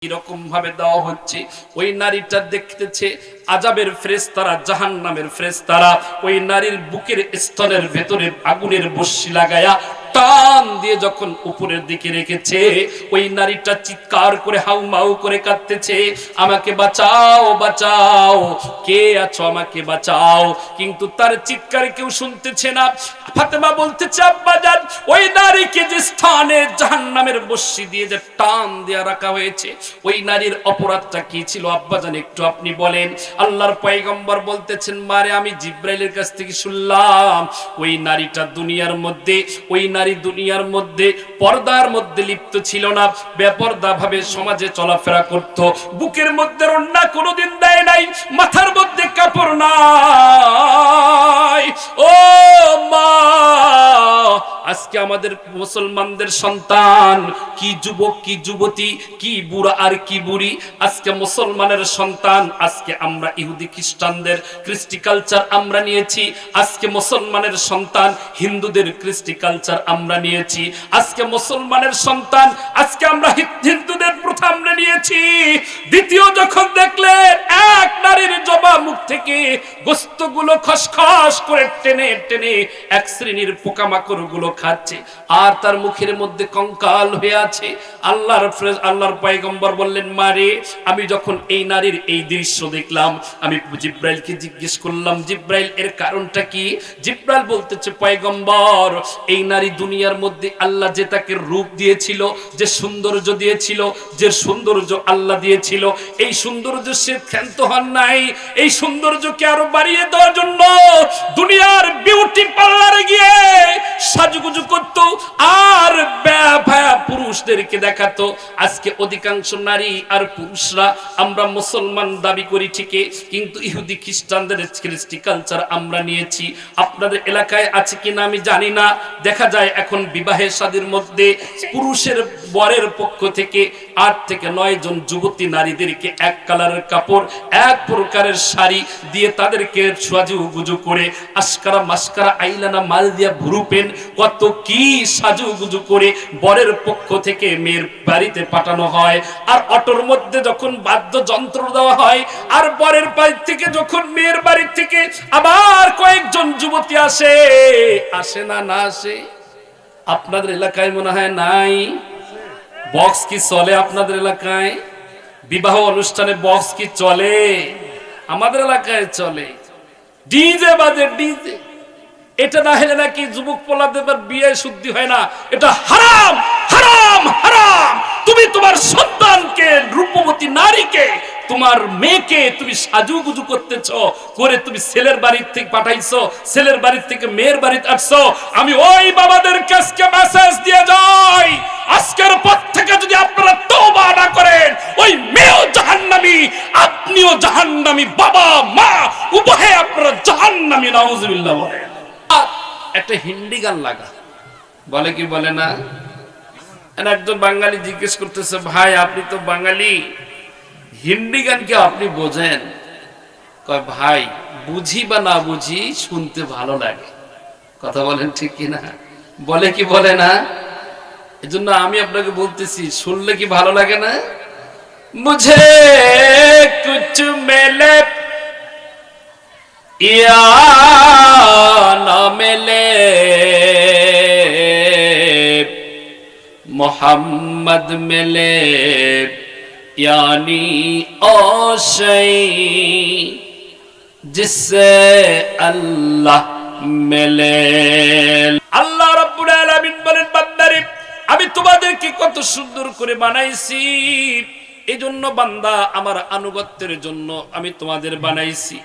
এরকম ভাবে দেওয়া হচ্ছে। ওই নারীটা দেখতেছে আযাবের ফেরেশতারা, জাহান্নামের ফেরেশতারা ওই নারীর বুকের স্তনের ভেতরে আগুনের বর্শি লাগায়া টান দিয়ে যখন উপরের দিকে রেখেছে, ওই নারীটা চিৎকার করে হাউমাউ করে কাঁদতেছে, আমাকে বাঁচাও বাঁচাও, কে আছো আমাকে বাঁচাও। কিন্তু তার চিৎকার কেউ শুনতেছে না। ফাতেমা বলতেছে, আব্বাজান, ওই নারীকে যে স্থানে জাহান্নামের বর্শি দিয়ে যে টান দিয়ে রাখা হয়েছে, ওই নারীর অপরাধটা কি ছিল আব্বাজান একটু আপনি বলেন। আল্লাহর পয়গম্বর বলতেছেন, মারে আমি জিব্রাইলের কাছ থেকে শুনলাম ওই নারীটা দুনিয়ার মধ্যে, ওই নারী দুনিয়ার মধ্যে পর্দার মধ্যে লিপ্ত ছিল না, বেপর্দা ভাবে সমাজে চলাফেরা করত, বুকের মধ্যে ওড়না কোনোদিন দেয় নাই, মাথার মধ্যে কাপড় নাই। ও মা, আজকে আমাদের মুসলমানদের সন্তান, কি যুবক কি যুবতী, কি বুড়া আর কি বুড়ি, আজকে মুসলমানের সন্তান, আজকে আমরা ইহুদি খ্রিস্টানদের কৃষ্টি কালচার আমরা নিয়েছি, আজকে মুসলমানের সন্তান হিন্দুদের কৃষ্টি কালচার আমরা নিয়েছি, আজকে মুসলমানের সন্তান, আজকে আমরা হিন্দুদের প্রথা আমরা নিয়েছি। দ্বিতীয় যখন দেখলেন এক নারীর জবা মুখ থেকে গোস্তগুলো খসখস করে টেনে টেনে এক শ্রেণীর পোকামাকড় গুলো খাচ্ছে, আর তার মুখের মধ্যে কঙ্কাল হয়ে আছে, আল্লাহর পয়গম্বর বললেন, মারে আমি যখন এই নারীর এই দৃশ্য দেখলাম, আমি জিব্রাইলকে জিজ্ঞেস করলাম, জিব্রাইল এর কারণটা কি? জিব্রাইল বলতেছে, পয়গম্বর, এই নারী দুনিয়ার মধ্যে আল্লাহ যে তাকে রূপ দিয়েছিল, যে সৌন্দর্য দিয়েছিল, যে সৌন্দর্য আল্লাহ দিয়েছিল, এই সৌন্দর্য সে ক্ষান্ত হন নাই, এই সৌন্দর্যকে আরো বাড়িয়ে দেওয়ার জন্য দুনিয়ার বিউটি পার্লারে গিয়ে সাজুগুজু করত আর পুরুষদেরকে দেখাতো। আজকে অধিকাংশ নারী আর পুরুষরা আমরা মুসলমান দাবি করি ঠিকই, কিন্তু ইহুদি খ্রিস্টানদের কৃষ্টি কালচার আমরা নিয়েছি। আপনাদের এলাকায় আছে কিনা আমি জানি না, দেখা যায় এখন বিবাহের শাদীর মধ্যে পুরুষের বরের পক্ষ থেকে 8 থেকে 9 জন যুবতী নারীদেরকে এক কালারের কাপড়, এক প্রকারের শাড়ি দিয়ে তাদেরকে সাজুগুজু করে আশকারা মাস্কারা আইলানা মাল দিয়া ভুরুপেন কত কি সাজুগুজু করে বরের পক্ষ থেকে মেয়ের বাড়িতে পাঠানো হয়, আর অটোর মধ্যে যখন বাদ্যযন্ত্র দেওয়া হয়, আর বরের বাড়ি থেকে যখন মেয়ের বাড়ি থেকে আবার কয়েকজন যুবতী আসে, আসে না না আসে? আপনাদের এলাকায় মনে হয় নাই? বক্স কি চলে আপনাদের এলাকায়? বিবাহ অনুষ্ঠানে বক্স কি চলে? আমাদের এলাকায় চলে, ডিজে বাজে, ডিজে। এটা না হলে নাকি যুবক পোলাদের বিয়ে শুদ্ধি হয় না, এটা হারাম হারাম হারাম। তুমি তোমার সন্তানকে, রূপবতী নারীকে, তোমার মেয়েকে তুমি সাজুগুজু করতেছো, করে তুমি ছেলের বাড়ির থেকে পাঠাইছো, ছেলের বাড়ির থেকে মেয়ের বাড়িতে আসছো। আমি ওই বাবাদের কাছে মেসেজ দিয়ে যাই, আজকের পর থেকে যদি আপনারা তওবা না করেন, ওই মেয়েও জাহান্নামী, আপনিও জাহান্নামী, বাবা মা উভয়ে আপনারা জাহান্নামী। নাউজুবিল্লাহ। বলেন একটা হিন্দি গান লাগা, বলে কি বলে না? একজন বাঙালি জিজ্ঞেস করতেছে, ভাই আপনি তো বাঙালি, হিন্দি গান কি আপনি বোঝেন? কয়, ভাই বুঝি বা না বুঝি শুনতে ভালো লাগে। কথা বলেন ঠিক কি না? বলে কি বলে না? এজন্য আমি আপনাকে বলতেছি, শুনলে কি ভালো লাগে না? মুঝে কুছ মেলে ইয়া না মেলে, মোহাম্মদ মেলে यानी ओशई जिससे अल्लाह मिले। আল্লাহ রাব্বুল আলামিন বলেন, বান্দারে আমি তোমাদেরকে কত সুন্দর করে বানাইছি, এজন্য বান্দা আমার আনুগত্যের জন্য আমি তোমাদের বানাইছি।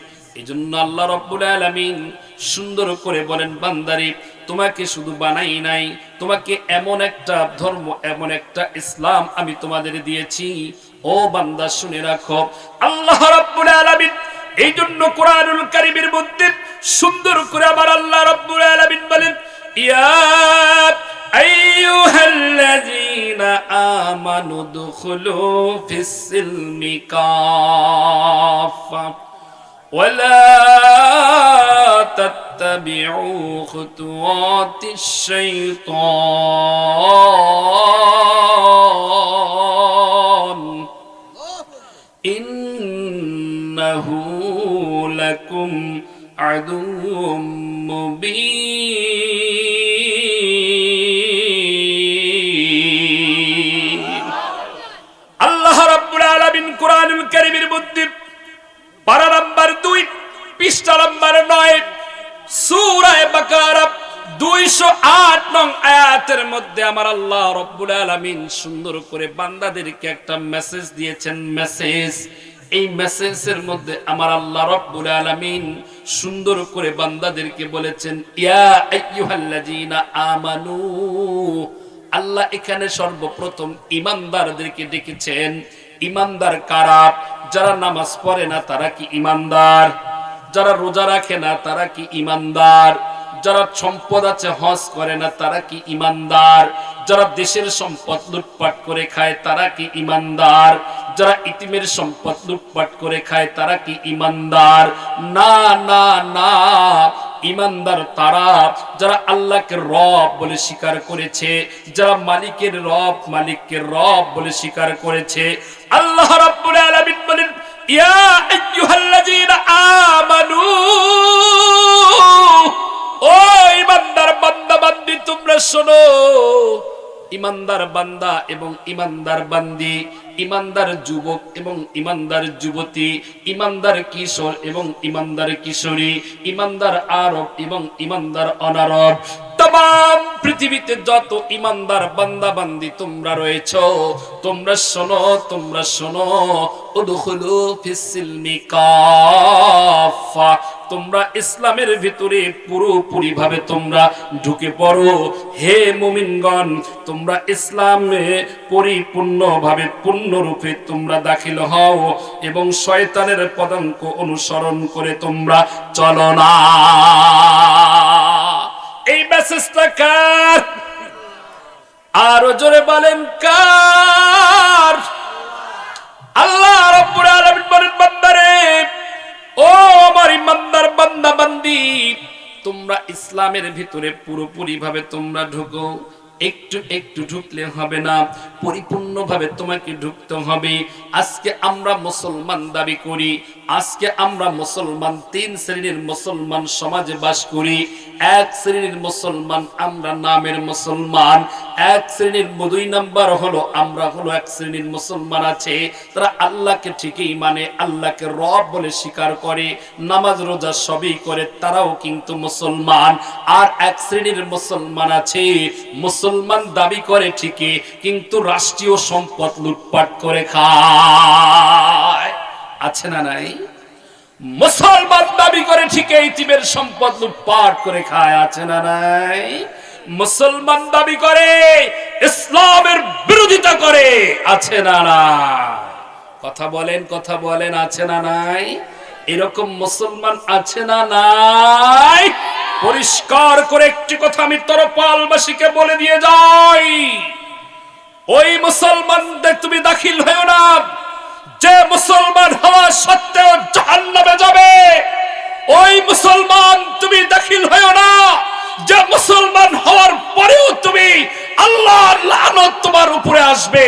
এজন্য আল্লাহ রাব্বুল আলামিন সুন্দর করে বলেন, বান্দারে তোমাকে শুধু বানাই নাই, তোমাকে এমন একটা ধর্ম, এমন একটা ইসলাম আমি তোমাদের দিয়েছি। ও বান্দা শুনে রাখো, আল্লাহ রাব্বুল আলামিন এই জন্য কোরআনুল কারীমের মধ্যে সুন্দর করে আবার আল্লাহ রাব্বুল আলামিন বলেন, ইয়া আইয়ুহাল্লাযীনা আমানু দুখুলু ফিস-সিলমি কাফা ওয়ালা তাত্তাবিউ খুতুওয়াতিশ শাইতান ইন্নাহু লাকুম আদুউম মুবিন। আল্লাহ রাব্বুল আলামিন কোরআনুল কারীমের মধ্যে পারা নাম্বার 2 পৃষ্ঠা নাম্বার 9 সূরা বাকারা 208 নং আয়াতের মধ্যে আমার আল্লাহ রাব্বুল আলামিন সুন্দর করে বান্দাদেরকে একটা মেসেজ দিয়েছেন। মেসেজ, এই মেসেজের মধ্যে আমার আল্লাহ রাব্বুল আলামিন সুন্দর করে বান্দাদেরকে বলেছেন, ইয়া আইয়ুহাল্লাযীনা আমানু। আল্লাহ এখানে সর্বপ্রথম ঈমানদারদেরকে ডেকেছেন। ঈমানদার কারা? যারা নামাজ পড়ে না তারা কি ঈমানদার? যারা রোজা রাখে না তারা কি ঈমানদার? যারা সম্পদ আছে হজ করে না তারা কি ঈমানদার? যারা দেশের সম্পদ লুটপাট করে খায় তারা কি ঈমানদার? যারা ইতিমের সম্পদ লুটপাট করে খায় তারা কি ঈমানদার? না না না, ঈমানদার তারা যারা আল্লাহকে রব বলে স্বীকার করেছে, যারা মালিকের রব, মালিককে রব বলে স্বীকার করেছে। আল্লাহ রাব্বুল আলামিন বলেন, ইয়া আইয়ুহাল্লাযীনা আমানু, ও ঈমানদার বান্দা বান্দি তোমরা শোনো। ঈমানদার বান্দা এবং ঈমানদার বান্দি, ঈমানদার যুবক এবং ঈমানদার যুবতী, ঈমানদার কিশোর এবং ঈমানদার কিশোরী, ঈমানদার আরব এবং ঈমানদার অনারব, तमाम পৃথিবীতে যত ঈমানদার বান্দা বান্দি তোমরা রয়েছো, তোমরা শোনো, উদখুলু ফিস-সিলমি কাফা, তোমরা ইসলামের ভিতরে পুরোপুরি ভাবে তোমরা ঢুকে পড়ো। হে মুমিনগণ, তোমরা ইসলামে পরিপূর্ণভাবে পূর্ণরূপে তোমরা দাখিল হও এবং শয়তানের পদাঙ্ক অনুসরণ করে তোমরা চলো না। এই মেসেজটা কার? আরো জোরে বলেন কার? আল্লাহ রাব্বুল আলামিন বলেন, বান্দারে, ও আমার ঈমানদার বান্দা বান্দি, তোমরা ইসলামের ভিতরে পুরোপুরি ভাবে তোমরা ঢুকো। একটু একটু ঢুকলে হবে না, পরিপূর্ণভাবে তোমাকে ঢুকতে হবে। আজকে আমরা মুসলমান দাবি করি, আজকে আমরা মুসলমান, 3 শ্রেণীর মুসলমান সমাজে বাস করি। এক শ্রেণীর মুসলমান আমরা নামের মুসলমান, এক শ্রেণীর 2 নাম্বার হলো আমরা হলো এক শ্রেণীর মুসলমান আছে তারা আল্লাহকে ঠিকই মানে, আল্লাহকে রব বলে স্বীকার করে, নামাজ রোজা সবই করে, তারাও কিন্তু মুসলমান। আর এক শ্রেণীর মুসলমান আছে মুসলমান দাবি করে ঠিকই কিন্তু রাষ্ট্রীয় সম্পদ লুটপাট করে খায়। আছে না নাই? মুসলমান দাবি করে ঠিকই ইতিমের সম্পদ লুটপাট করে খায়। আছে না নাই? মুসলমান দাবি করে ইসলামের বিরোধিতা করে। আছে না নাই? কথা বলেন, আছে না নাই? এরকম মুসলমান আছে না নাই? পরিষ্কার করে একটি কথা আমি তরপালবাসীকে বলে দিয়ে যাই, ওই মুসলমানদের তুমি দাখিল হও না যে মুসলমান হওয়া সত্ত্বেও জাহান্নামে যাবে। ওই মুসলমান তুমি দাখিল হও না যে মুসলমান হওয়ার পরেও তুমি আল্লাহর লানত তোমার উপরে আসবে।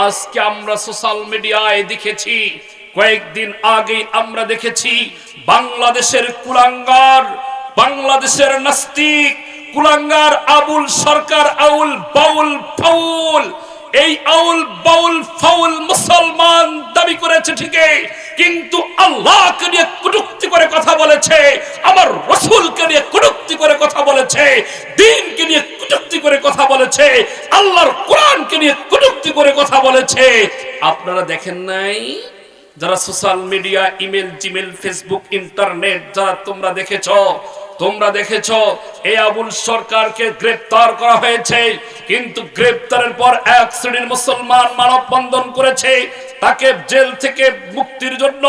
আজকে আমরা সোশ্যাল মিডিয়ায় দেখেছি, কয়েকদিন আগে আমরা দেখেছি বাংলাদেশের কুলাঙ্গার, বাংলাদেশের নাস্তিক কুলাঙ্গার আবুল সরকার, আউল বাউল ফাউল, এই আউল বাউল ফাউল মুসলমান দাবি করেছে ঠিকই কিন্তু আল্লাহকে নিয়ে কটূক্তি করে কথা বলেছে, আমার রাসূলকে নিয়ে কটূক্তি করে কথা বলেছে, দ্বীনকে নিয়ে কটূক্তি করে কথা বলেছে, আল্লাহর কোরআনকে নিয়ে কটূক্তি করে কথা বলেছে। আপনারা দেখেন নাই? যারা social media, email, Gmail, Facebook, internet যারা তোমরা দেখেছো এই আবুল সরকারকে গ্রেফতার করা হয়েছে, কিন্তু গ্রেফতারের পর এক শ্রেণীর মুসলমান মানববন্ধন করেছে তাকে জেল থেকে মুক্তির জন্য,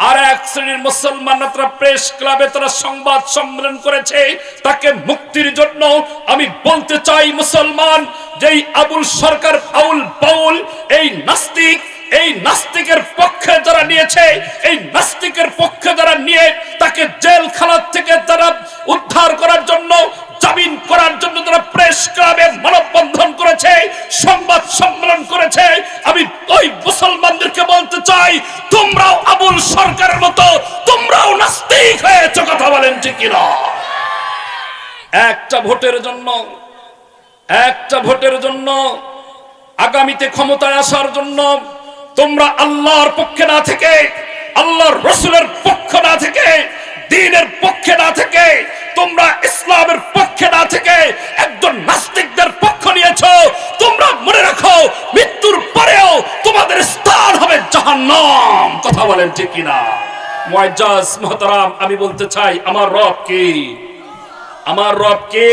আর এক শ্রেণীর মুসলমানরা তারা প্রেস ক্লাবে তারা সংবাদ সম্মেলন করেছে তাকে মুক্তির জন্য। আমি বলতে চাই মুসলমান, যেই আবুল সরকার আউল বাউল এই নাস্তিক, এই নাস্তিকের পক্ষে যারা নিয়েছে, এই নাস্তিকের পক্ষে যারা নিয়ে তাকে জেলখানা থেকে তারা উদ্ধার করার জন্য, জামিন করার জন্য তারা প্রেস ক্লাবে মানববন্ধন করেছে, সংবাদ সম্মেলন করেছে, আমি ওই মুসলমানদেরকে বলতে চাই, তোমরাও আবুল সরকারের মতো তোমরাও নাস্তিক হয়েছে। কথা বলেন ঠিক কিনা? একটা ভোটের জন্য আগামীতে ক্ষমতায় আসার জন্য তোমরা আল্লাহর পক্ষে না থেকে, আল্লাহর রাসূলের পক্ষে না থেকে, দ্বীনের পক্ষে না থেকে, তোমরা ইসলামের পক্ষে না থেকে একজন নাস্তিকদের পক্ষ নিয়েছো। তোমরা মনে রাখো, মৃত্যুর পরেও তোমাদের স্থান হবে জাহান্নাম। কথা বলেন ঠিক কিনা? মুআজ্জাজ মুহতারাম, আমি বলতে চাই, আমার রব কে? আমার রব কে?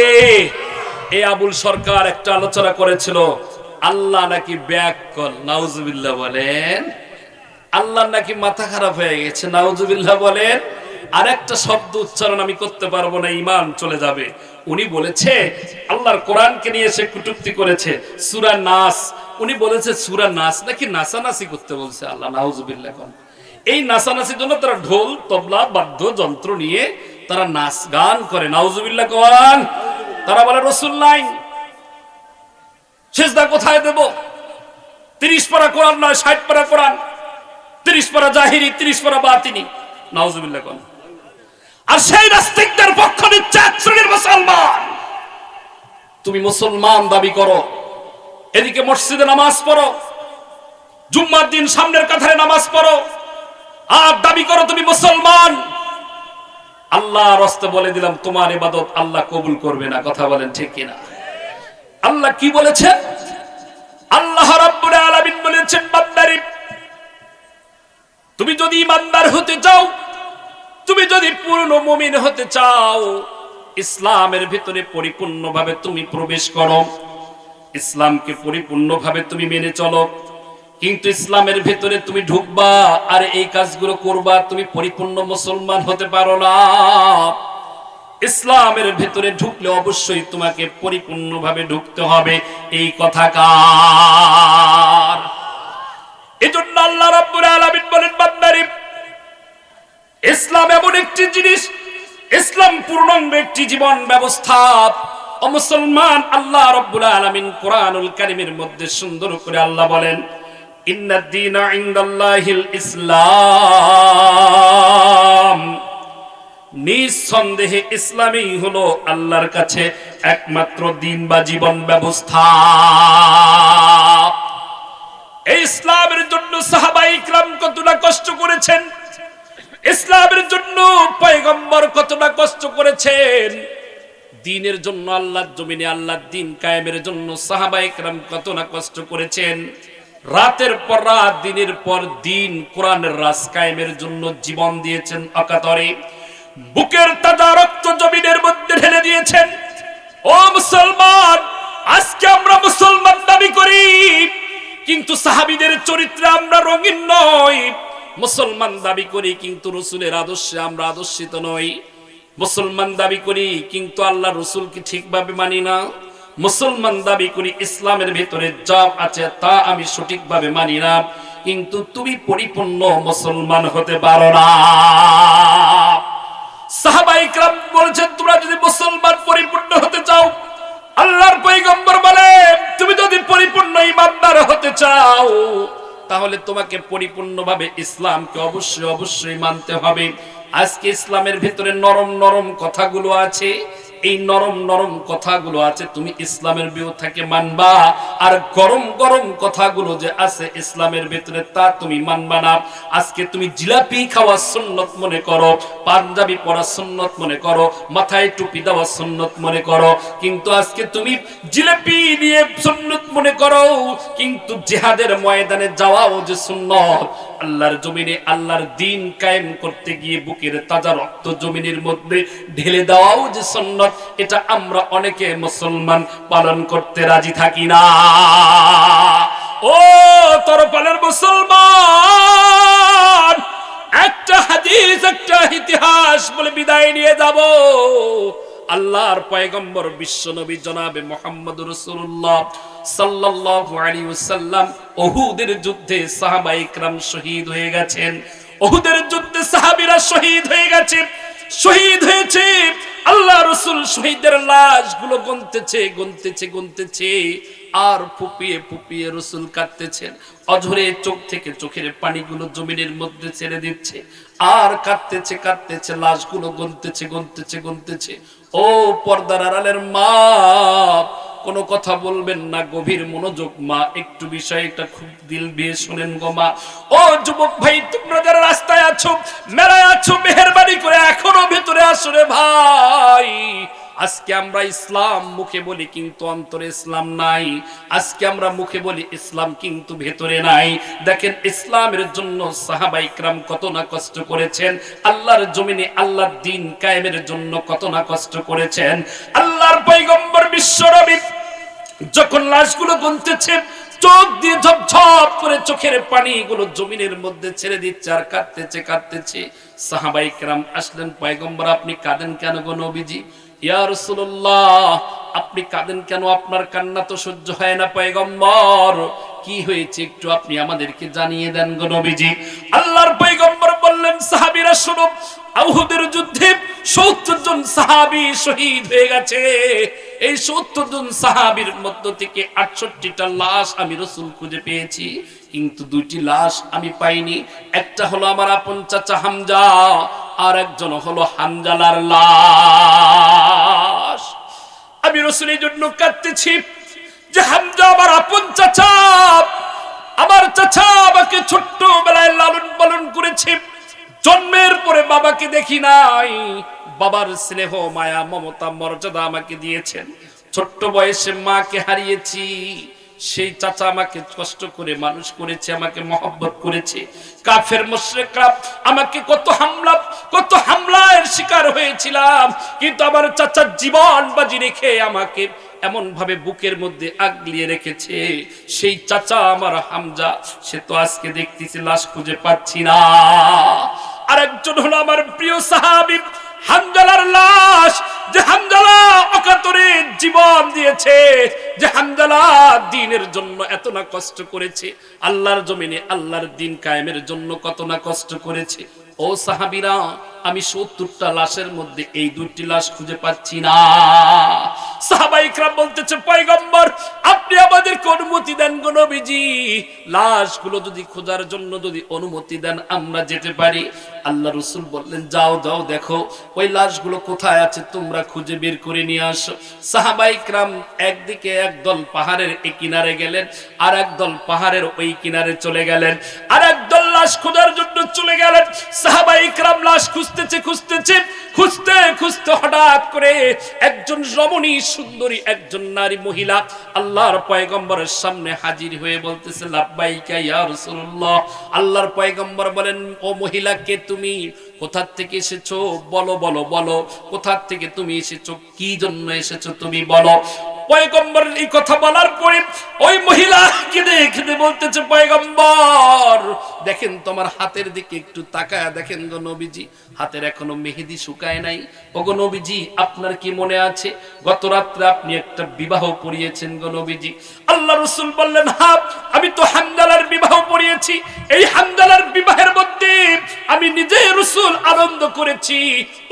এই আবুল সরকার একটা আলোচনা করেছিল, আল্লাহ নাকি ব্যাককল। নাউজুবিল্লাহ বলেন। আল্লাহ নাকি মাথা খারাপ হয়ে গেছে। নাউজুবিল্লাহ বলেন। আর একটা শব্দ উচ্চারণ আমি করতে পারবো না, ঈমান চলে যাবে। উনি বলেছে আল্লাহর কোরআনকে নিয়ে সে কটূক্তি করেছে। সূরা নাস, উনি বলেছে সূরা নাস নাকি নাসানাসি করতে বলছে আল্লাহ। নাউজুবিল্লাহ। এই নাসানাসির জন্য তারা ঢোল তবলা বাদ্যযন্ত্র নিয়ে তারা নাচ গান করে। নাউজুবিল্লাহ কোরআন। তারা বলে রাসূল নাই, সিজদা কোথায় দেব? 30 পারা কোরআন নয়, 60 পারা কোরআন, 30 পারা জাহিরি, 30 পারা বাতিনি। নাউজুবিল্লাহ কোন। আর সেই নাস্তিকদের পক্ষ নিচ্ছে এক শ্রেণীর মুসলমান। তুমি মুসলমান দাবি করো, এদিকে মসজিদে নামাজ পড়ো, জুম্মার দিন সামনের কাতারে নামাজ পড়ো, আর দাবি করো তুমি মুসলমান। আল্লাহর রাস্তে বলে দিলাম, তোমার ইবাদত আল্লাহ কবুল করবে না। কথা বলেন ঠিক কিনা? আল্লাহ কি বলেছেন? আল্লাহ রাব্বুল আলামিন বলেছেন, বান্দারে তুমি যদি ইমানদার হতে চাও, তুমি যদি পূর্ণ মুমিন হতে চাও, ইসলামের ভিতরে পরিপূর্ণভাবে তুমি প্রবেশ করো, ইসলামকে পরিপূর্ণভাবে তুমি মেনে চলো। কিন্তু ইসলামের ভিতরে তুমি ঢুকবা আর এই কাজগুলো করবা, তুমি পরিপূর্ণ মুসলমান হতে পারো না। ইসলামের ভিতরে ঢুকলে অবশ্যই তোমাকে পরিপূর্ণভাবে ঢুকতে হবে। এই কথা কার? এজন্য আল্লাহ রাব্বুল আলামিন বলেন, বান্দারে ইসলাম এমন একটি জিনিস, ইসলাম পূর্ণাঙ্গ একটি জীবন ব্যবস্থা। ও মুসলমান, আল্লাহ রাব্বুল আলামিন কোরআনুল কারীমের মধ্যে সুন্দর করে আল্লাহ বলেন, ইন্নাদ দীনা ইনদাল্লাহিল ইসলাম। নিঃসন্দেহে ইসলামই হলো আল্লাহর কাছে একমাত্র দিন বা জীবন ব্যবস্থা। এই ইসলামের জন্য সাহাবায়ে ইকরাম কতটা কষ্ট করেছেন, ইসলামের জন্য পয়গম্বর কতটা কষ্ট করেছেন, দ্বীনের জন্য আল্লাহর জমিনে আল্লাহর দ্বীন কায়েমের জন্য সাহাবায়ে ইকরাম কতটা কষ্ট করেছেন। রাতের পর রাত, দিনের পর দিন কোরআনের রাজ কায়েমের জন্য জীবন দিয়েছেন অকাতরে। বুকের তাজা রক্ত জমিনের মধ্যে ঢেলে দিয়েছেন। ও মুসলমান, আজকে আমরা মুসলমান দাবি করি, কিন্তু সাহাবীদের চরিত্রে আমরা রঙিন নই। মুসলমান দাবি করি, কিন্তু রাসূলের আদর্শে আমরা আদর্শিত নই। মুসলমান দাবি করি, কিন্তু আল্লাহ রাসূলকে ঠিকভাবে মানি না। মুসলমান দাবি করি, ইসলামের ভিতরে যা আছে তা আমি সঠিকভাবে মানি না। কিন্তু তুমি পরিপূর্ণ মুসলমান হতে পারো না। সাহাবায়ে ইকরাম বলেছেন, তোমরা যদি মুসলমান পরিপূর্ণ হতে চাও, আল্লাহর পয়গম্বর বলেন, তুমি যদি পরিপূর্ণ ঈমানদার হতে চাও, তাহলে তোমাকে পরিপূর্ণভাবে ইসলামকে অবশ্যই মানতে হবে। আজকে ইসলামের ভিতরে নরম নরম কথাগুলো আছে, এই নরম নরম কথাগুলো আছে, তুমি ইসলামের বিরুদ্ধে মানবা। আর গরম গরম কথাগুলো যে আছে ইসলামের ভিতরে, তা তুমি মানবা না। আজকে তুমি জিলাপি খাওয়া সুন্নত মনে করো, পাঞ্জাবি পরা সুন্নত মনে করো, মাথায় টুপি দেওয়া সুন্নত মনে করো, কিন্তু আজকে তুমি জিলাপি নিয়ে সুন্নত মনে করো, কিন্তু জিহাদের ময়দানে যাওয়াও যে সুন্নত। আল্লাহর জমিনে আল্লাহর দ্বীন কায়েম করতে গিয়ে বুকের তাজা রক্ত জমিনের মধ্যে ঢেলে দেওয়াও যে সুন্নত, এটা আমরা অনেকে মুসলমান পালন করতে রাজি থাকি না। ও তরফালের মুসলমান, একটা হাদিস একটা ইতিহাস বলে বিদায় নিয়ে যাব। আল্লাহর পয়গম্বর বিশ্ব নবী জনাবে মুহাম্মদুর রাসূলুল্লাহ সাল্লাল্লাহু আলাইহি ওয়াসাল্লাম উহুদের যুদ্ধে সাহাবায়ে ইকরাম শহীদ হয়ে গেছেন। উহুদের যুদ্ধে সাহাবীরা শহীদ হয়ে গেছে, শহীদ হয়েছে। আল্লাহ রাসূল শহীদের লাশগুলো গুনতেছে আর ফুপিয়ে ফুপিয়ে রাসূল কাঁদতেছেন। অঝরে চোখ থেকে চোখের পানিগুলো জমিনের মধ্যে ছেড়ে দিচ্ছে, আর কাঁদতেছে কাঁদতেছে, লাশগুলো গুনতেছে। ও পর্দার আড়ালের মা, কোনো কথা বলবেন না, গভীর মনোযোগ মা, একটু বিষয়টা খুব দিল দিয়ে শুনেন গো মা। ও যুবক ভাই, তোমরা যারা রাস্তায় আছো, মেলায় আছো, মেহেরবানি করে এখনো ভেতরে আসো রে ভাই। আজকে আমরা ইসলাম মুখে বলি কিন্তু অন্তরে ইসলাম নাই। আজকে আমরা মুখে বলি ইসলাম কিন্তু ভেতরে নাই। দেখেন ইসলামের জন্য সাহাবায়ে কেরাম কত না কষ্ট করেছেন, আল্লাহর জমিনে আল্লাহর দ্বীন কায়েমের জন্য কত না কষ্ট করেছেন। আল্লাহর পয়গম্বর বিশ্বনবী যখন লাশগুলো গুনতেছে, চোখ দিয়ে ঝপঝপ করে চোখের পানিগুলো জমিনের মধ্যে ছেড়ে দিচ্ছে আর কাঁদতেছে। সাহাবায়ে কেরাম আসলেন, পয়গম্বর আপনি কাঁদেন কেন গো নবীজি? ইয়া রাসূলুল্লাহ, আপনি কাঁদেন কেন? আপনার কান্না তো সহ্য হয় না পয়গম্বর। কি হয়েছে একটু আপনি আমাদেরকে জানিয়ে দেন গো নবীজি। আল্লাহর পয়গম্বর বললেন, সাহাবীরা শুনো, উহুদের যুদ্ধে ৭০ জন সাহাবী শহীদ হয়ে গেছে। এই ৭০ জন সাহাবীর মধ্য থেকে ৬৮টা লাশ আমি রাসূল খুঁজে পেয়েছি, কিন্তু 2টি লাশ আমি পাইনি। একটা হলো আমার আপন চাচা হামজা, আর একজন হলো হানজালার লাশ। আমি রাসূলের জন্য কাঁদতেছি যে হামজা আমার আপন চাচা, আমার চাচা আমাকে ছোট্টবেলায় লালন পালন করেছে, জন্মের পরে বাবাকে দেখি নাই, বাবার স্নেহ মায়া মমতা মর্যাদা আমাকে দিয়েছেন। ছোট্ট বয়সে মাকে হারিয়েছি, সেই চাচা আমাকে কষ্ট করে মানুষ করেছে, আমাকে মহব্বত করেছে। কাফের মুশরিকরা আমাকে কত হামলার শিকার হয়েছিলাম, কিন্তু আমার চাচা জীবন বাজি রেখে আমাকে এমন ভাবে বুকের মধ্যে আগলিয়ে রেখেছে। সেই চাচা আমার হামজা, সে তো আজকে দেখতেছি লাশ খুঁজে পাচ্ছি না। আরেকজন হলো আমার প্রিয় সাহাবী হানজালার লাশ, যে হানজালা অকাতরে জীবন দিয়েছে, যে হানজালা দ্বীনের জন্য এত না কষ্ট করেছে, আল্লাহর জমিনে আল্লাহর দ্বীন কায়েমের জন্য কত না কষ্ট করেছে। ও সাহাবীরা, আমি ৭০টা লাশের মধ্যে এই 2টি লাশ খুঁজে পাচ্ছি না। সাহাবায়ে কেরাম বলতেছে, পয়গম্বর আপনি আমাদেরকে অনুমতি দেন গো নবীজি, লাশগুলো যদি খোঁজার জন্য যদি অনুমতি দেন আমরা যেতে পারি। আল্লাহ রাসূল বললেন, যাও দেখো ওই লাশগুলো কোথায় আছে, তোমরা খুঁজে বের করে নিয়ে আসো। সাহাবায়ে কেরাম একদিকে একদল পাহাড়ের এই কিনারে গেলেন, আর একদল পাহাড়ের ওই কিনারে চলে গেলেন, আর একদল লাশ খোঁজার জন্য চলে গেলেন। সাহাবায়ে কেরাম লাশ খুঁজতে হঠাৎ করে একজন রমণী সুন্দরী একজন নারী মহিলা আল্লাহর পয়গম্বরের সামনে হাজির হয়ে বলতেছে, লাব্বাইকা ইয়া রাসূলুল্লাহ। আল্লাহর পয়গম্বর বলেন, ও মহিলা, কে তুমি? কোথা থেকে এসেছো? বলো, কোথা থেকে তুমি এসেছো, কি জন্য এসেছো তুমি বলো। পয়গম্বর এই কথা বলার পরে ওই মহিলা কেঁদে বলতেছে, পয়গম্বর দেখেন তোমার হাতের দিকে একটু তাকায়া দেখেন গো নবীজি, হাতের এখনো মেহেদি শুকায় নাই। ওগো নবীজি, আপনার কি মনে আছে গত রাত্রে আপনি একটা বিবাহ পড়িয়েছেন গো নবীজি? আল্লাহ রাসূল বললেন, হ্যাঁ আমি তো হানজালার বিবাহ পড়িয়েছি। এই হানজালার বিবাহের মধ্যে আমি নিজে রাসূল আনন্দ করেছি,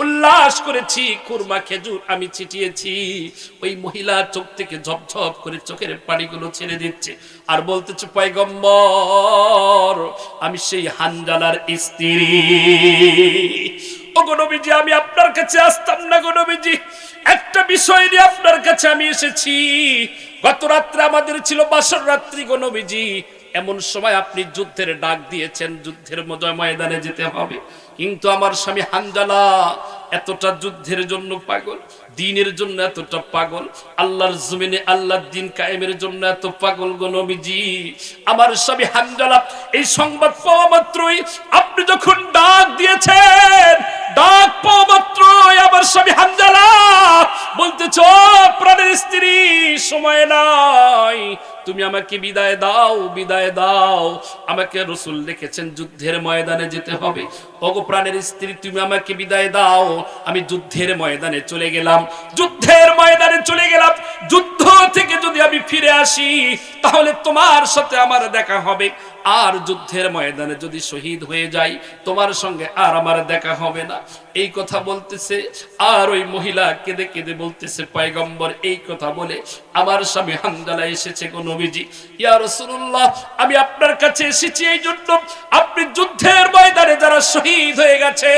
উল্লাস করেছি, কুরমা খেজুর আমি ছিটিয়েছি। ওই মহিলা চোখ থেকে ঝপঝপ করে চোখের পানিগুলো ছেড়ে দিচ্ছে আর বলতেছে, পয়গম্বর আমি সেই হানজালার স্ত্রী। ও গো নবীজি, আমি আপনার কাছে আসতাম না গো নবীজি, একটা বিষয় নিয়ে আপনার কাছে আমি এসেছি। গত রাত্রে আমাদের ছিল বাসর রাত্রি গো নবীজি, এমন সময় আপনি যুদ্ধের ডাক দিয়েছেন, যুদ্ধের ময়দানে যেতে হবে, কিন্তু আমার স্বামী হানজালা এতটা যুদ্ধের জন্য পাগল, দ্বীনের জন্য এতটা পাগল, আল্লাহর জমিনে আল্লাহর দ্বীন কায়েমের জন্য এত পাগল গো নবীজি। আমার স্বামী হানজালা এই সংবাদ পাওয়া মাত্রই, আপনি যখন ডাক দিয়েছেন, ডাক পাওয়া মাত্রই আমার স্বামী হানজালা বলতেছ, প্রাণের স্ত্রী সময় নাই, তুমি আমাকে বিদায় দাও। আমাকে রাসূল লিখেছেন যুদ্ধের ময়দানে যেতে হবে। ওগো প্রাণের স্ত্রী, তুমি আমাকে বিদায় দাও। আমি যুদ্ধের ময়দানে চলে গেলাম। যুদ্ধ থেকে যদি আমি ফিরে আসি, তাহলে তোমার সাথে আমার দেখা হবে, আর যুদ্ধের ময়দানে যদি শহীদ হয়ে যাই তোমার সঙ্গে আর আমার দেখা হবে না। এই কথা বলতেছে, আর ওই মহিলা কেঁদে কেঁদে বলতেছে, পয়গম্বর এই কথা বলে আমার স্বামী হানজালা এসেছে গো নবীজি। ইয়া রাসূলুল্লাহ, আমি আপনার কাছে এসেছি এই জন্য, আপনি যুদ্ধের ময়দানে যারা শহীদ হয়ে গেছে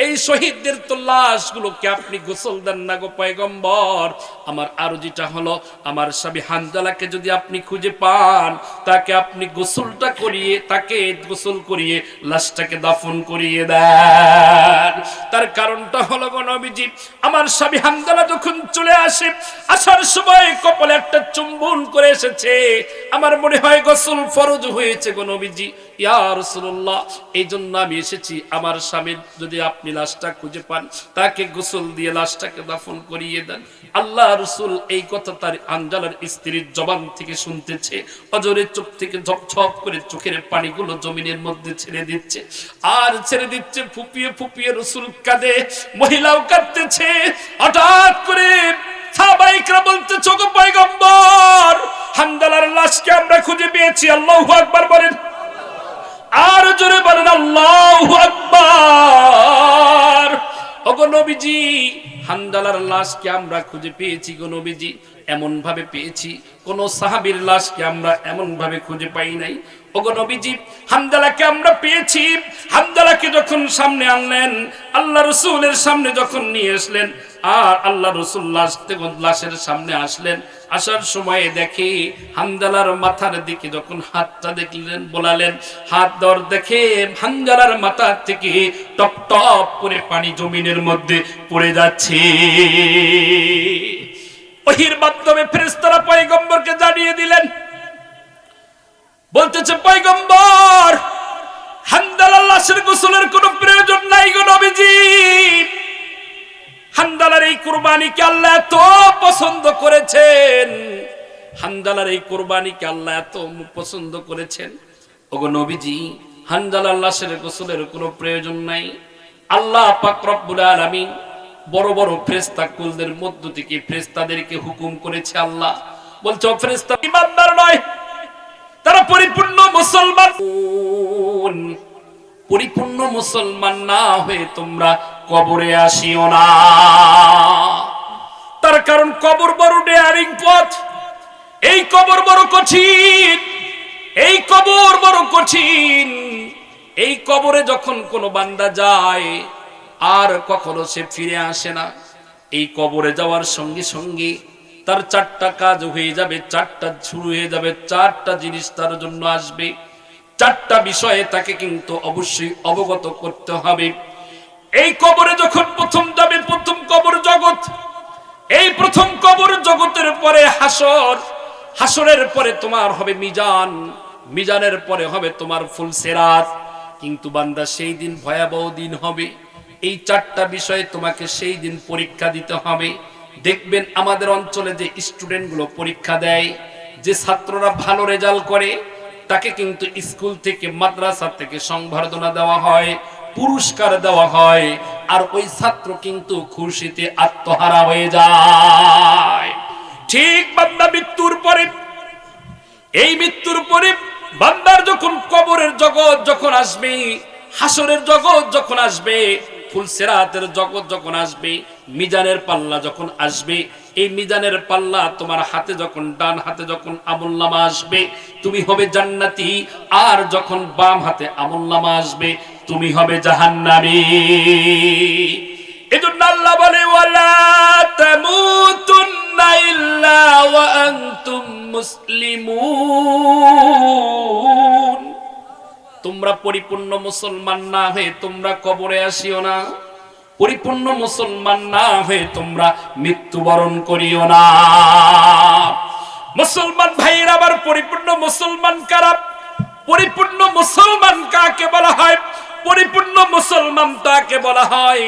এই শহীদদের তো লাশগুলোকে আপনি গোসল দেন না গো পয়গম্বর। আমার আরজিটা হলো, আমার স্বামী হানজালাকে যদি আপনি খুঁজে পান তাকে আপনি গোসলটা করিয়ে, তাকে গোসল করিয়ে লাশটাকে দাফন করিয়ে দেন। তার কারণটা হলো গো নবীজি, আমার স্বামী হানজালা যখন চলে আসে, আসার সময় কপালে একটা চুম্বন করে এসেছে, আমার মনে হয় গোসল ফরজ হয়েছে গো নবীজি। ইয়া রাসূলুল্লাহ, এই জন্য আমি এসেছি, আমার স্বামীর যদি আপনি লাশটা খুঁজে পান তাকে গোসল দিয়ে লাশটাকে দাফন করিয়ে দেন। আল্লাহ রাসূল এই কথা তার হানজালার স্ত্রীর জবান থেকে শুনতেছে, অজরে চোখ থেকে ঝপঝপ করে চোখের পানিগুলো জমিনের মধ্যে ছেড়ে দিচ্ছে, আর ছেড়ে দিচ্ছে ফুপিয়ে ফুপিয়ে। রাসূল কাঁদে, মহিলাও কাঁদতেছে। হঠাৎ করে সাহাবাইকরা বলতেছে, ওগো পয়গম্বর, হানজালার লাশকে আমরা খুঁজে পেয়েছি। আল্লাহু আকবার বলেন, আর জোরে বলেন আল্লাহু আকবার। ওগো নবীজি, হানজালার লাশকে আমরা খুঁজে পেয়েছি গো নবীজি। এমন ভাবে পেয়েছি, কোন সাহাবীর লাশকে আমরা এমন ভাবে খুঁজে পাই নাই। ওগো নবীজি, হানজালাকে আমরা পেয়েছি। হানজালাকে যখন সামনে আনলেন, আল্লাহ রাসূলের সামনে যখন নিয়ে আসলেন, আর আল্লাহ রাসূল লাশের সামনে আসলেন, আসার সময় দেখে হানজালার মাথার দিকে যখন হাতটা দেখলেন, বলালেন, হাত দর দেখে হানজালার মাথা থেকে টপ টপ করে পানি জমিনের মধ্যে পড়ে যাচ্ছে। ওহির মাধ্যমে ফেরেশতারা পয়গম্বরকে জানিয়ে দিলেন, বলতেছে, পয়গম্বর, হানজালার লাশের গোসলের কোনো প্রয়োজন নাই গো নবীজি। হানজালার এই কুরবানিকে আল্লাহ এত পছন্দ করেছেন, হানজালার এই কুরবানিকে আল্লাহ এত পছন্দ করেছেন, ওগো নবীজি, হানজালার লাশের গোসলের কোনো প্রয়োজন নাই। আল্লাহ পাক রব্বুল আলামিন বড় বড় ফেরেশতা কুলদের মধ্য থেকে ফেরেশতাদেরকে হুকুম করেছে। আল্লাহ বলছে, ও ফেরেশতা ঈমানদার নয়, তারা পরিপূর্ণ মুসলমান। পরিপূর্ণ মুসলমান না হয়ে তোমরা কবরে আসিও না। তার কারণ কবর বড় ডেয়ারিং পথ, এই কবর বড় কঠিন, এই কবর বড় কঠিন। এই কবরে যখন কোনো বান্দা যায় আর কখনো সে ফিরে আসে না। এই কবরে যাওয়ার সঙ্গে সঙ্গে তার চারটা কাজ হয়ে যাবে, চারটা শুরু হয়ে যাবে, চারটা জিনিস তার জন্য আসবে, চারটা বিষয়ে তাকে কিন্তু অবশ্যই অবগত করতে হবে। এই কবরে যখন প্রথম যাবে, প্রথম কবর জগৎ, এই প্রথম কবর জগতের পরে হাসর, হাসরের পরে তোমার হবে মিজান, মিজানের পরে হবে তোমার ফুলসিরাত। কিন্তু বান্দা সেই দিন ভয়াবহ দিন হবে, এই চারটা বিষয়ে তোমাকে সেই দিন পরীক্ষা দিতে হবে। দেখবেন আমাদের অঞ্চলে যে স্টুডেন্টগুলো পরীক্ষা দেয়, যে ছাত্ররা ভালো রেজাল্ট করে তাকে কিন্তু স্কুল থেকে, মাদ্রাসা থেকে সংবর্ধনা দেওয়া হয়, পুরস্কার দেওয়া হয়, আর ওই ছাত্র কিন্তু খুশিতে আত্মহারা হয়ে যায়। ঠিক বান্দা মৃত্যুর পরে, এই মৃত্যুর পরে বান্দার যখন কবরের জগৎ যখন আসবে, হাসরের জগৎ যখন আসবে, ফুলসিরাতের জগৎ যখন আসবে, মিজানের পাল্লা যখন আসবে, এই মিজানের পাল্লা তোমার হাতে যখন, ডান হাতে যখন আমলনামা আসবে তুমি হবে জান্নাতি, আর যখন বাম হাতে আমলনামা আসবে তুমি হবে জাহান্নামী। এজন্য আল্লাহ বলে, ওয়ালা তামুতুন্না ইল্লা ওয়া আনতুম মুসলিমুন। তোমরা পরিপূর্ণ মুসলমান না হয়ে তোমরা কবরে আসিও না, পরিপূর্ণ মুসলমান না হয়ে তোমরা মৃত্যুবরণ করিও না। মুসলমান ভাইয়ের আবার পরিপূর্ণ মুসলমান কারা? পরিপূর্ণ মুসলমান কাকে বলা হয়? পরিপূর্ণ মুসলমান তাকে বলা হয়,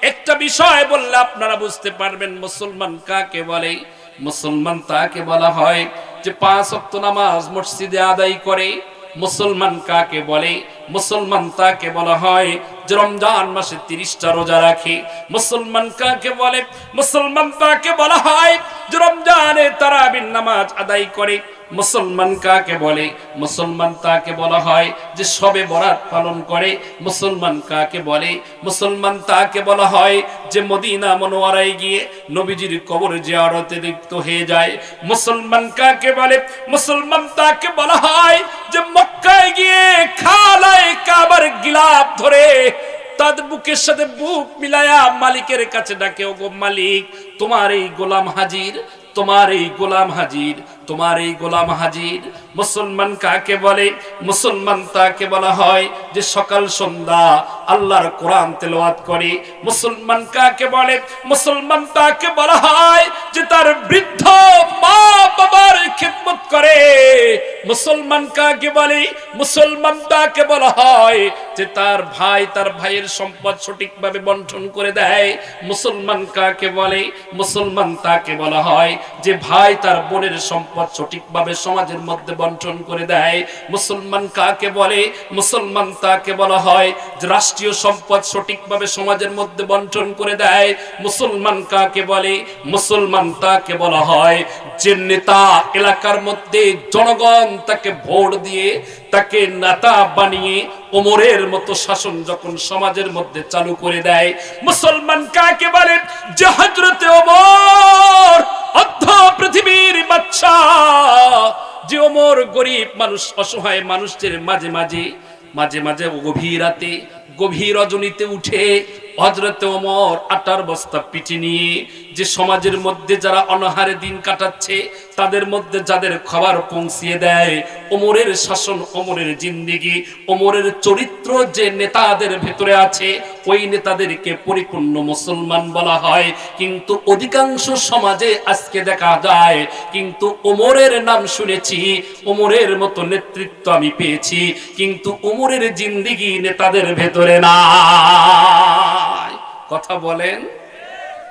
একটা বিষয় বললে আপনারা বুঝতে পারবেন মুসলমান কাকে বলে। মুসলমান তাকে বলা হয় যে 5 ওয়াক্ত নামাজ মসজিদে আদায় করে। মুসলমান কাকে বলে? মুসলমান তাকে বলা হয় যে রমজান মাসে 30টা রোজা রাখে। মুসলমান কাকে বলে? মুসলমান তাকে বলা হয় যে রমজানে তারাবির নামাজ আদায় করে। মুসলমান কাকে বলে? মুসলমান তাকে বলা হয় যে শবে বরাত পালন করে। মুসলমান কাকে বলে? মুসলমান তাকে বলা হয় যে মদিনা মনোয়ারায় গিয়ে নবীজির কবর জিয়ারতে লিপ্ত হয়ে যায়। মুসলমান কাকে বলে? মুসলমান তাকে বলা হয় যে মক্কায় গিয়ে খালায়ে কাবার গিলাফ ধরে তার বুকের সাথে বুক মিলায়া মালিকের কাছে ডাকে, ওগো মালিক, তোমার এই গোলাম হাজির, তোমার এই গোলাম হাজির, তোমার এই গোলাম হাজির। মুসলমান কাকে বলে? মুসলমান তাকে বলা হয় যে সকাল সন্ধ্যা আল্লাহর কোরআন তেলাওয়াত করে। মুসলমান কাকে বলে? মুসলমান তাকে বলা হয় যে তার বৃদ্ধ মা বাবার খিদমত করে। মুসলমান কাকে বলে? মুসলমান তাকে বলা হয় যে তার ভাইয়ের সম্পদ সঠিকভাবে বন্টন করে দেয়। মুসলমান কাকে বলে? মুসলমান তাকে বলা হয় যে ভাই তার বোনের সম্পদ সঠিকভাবে সমাজের মধ্যে বন্টন করে দেয়। মুসলমান কাকে বলে? মুসলমান তাকে বলা হয় যে রাষ্ট্রীয় সম্পদ সঠিকভাবে সমাজের মধ্যে বন্টন করে দেয়। মুসলমান কাকে বলে? মুসলমান তাকে বলা হয় যে নেতা, এলাকার মধ্যে জনগণ তাকে ভোট দিয়ে তাকে নেতা বানিয়ে ওমরের মতো শাসন যখন সমাজের মধ্যে চালু করে দেয়। মুসলমান কাকে বলে? যে হযরতে ওমর অর্ধ পৃথিবীর বাদশা, যে ওমর গরিব মানুষ, অসহায় মানুষদের মাঝে মাঝে গভীর রাতে, গভীর রজনীতে উঠে হযরতে ওমর আটার বস্তা পিঠে নিয়ে যে সমাজের মধ্যে যারা অনাহারে দিন কাটাচ্ছে তাদের মধ্যে যাদের খাবার পৌঁছিয়ে দেয়। ওমরের শাসন, ওমরের জিন্দেগি, ওমরের চরিত্র যে নেতাদের ভেতরে আছে ওই নেতাদেরকে পরিপূর্ণ মুসলমান বলা হয়। কিন্তু অধিকাংশ সমাজে আজকে দেখা যায় কিন্তু ওমরের নাম শুনেছি, ওমরের মতো নেতৃত্ব আমি পেয়েছি, কিন্তু ওমরের জিন্দেগি নেতাদের ভেতরে না। কথা বলেন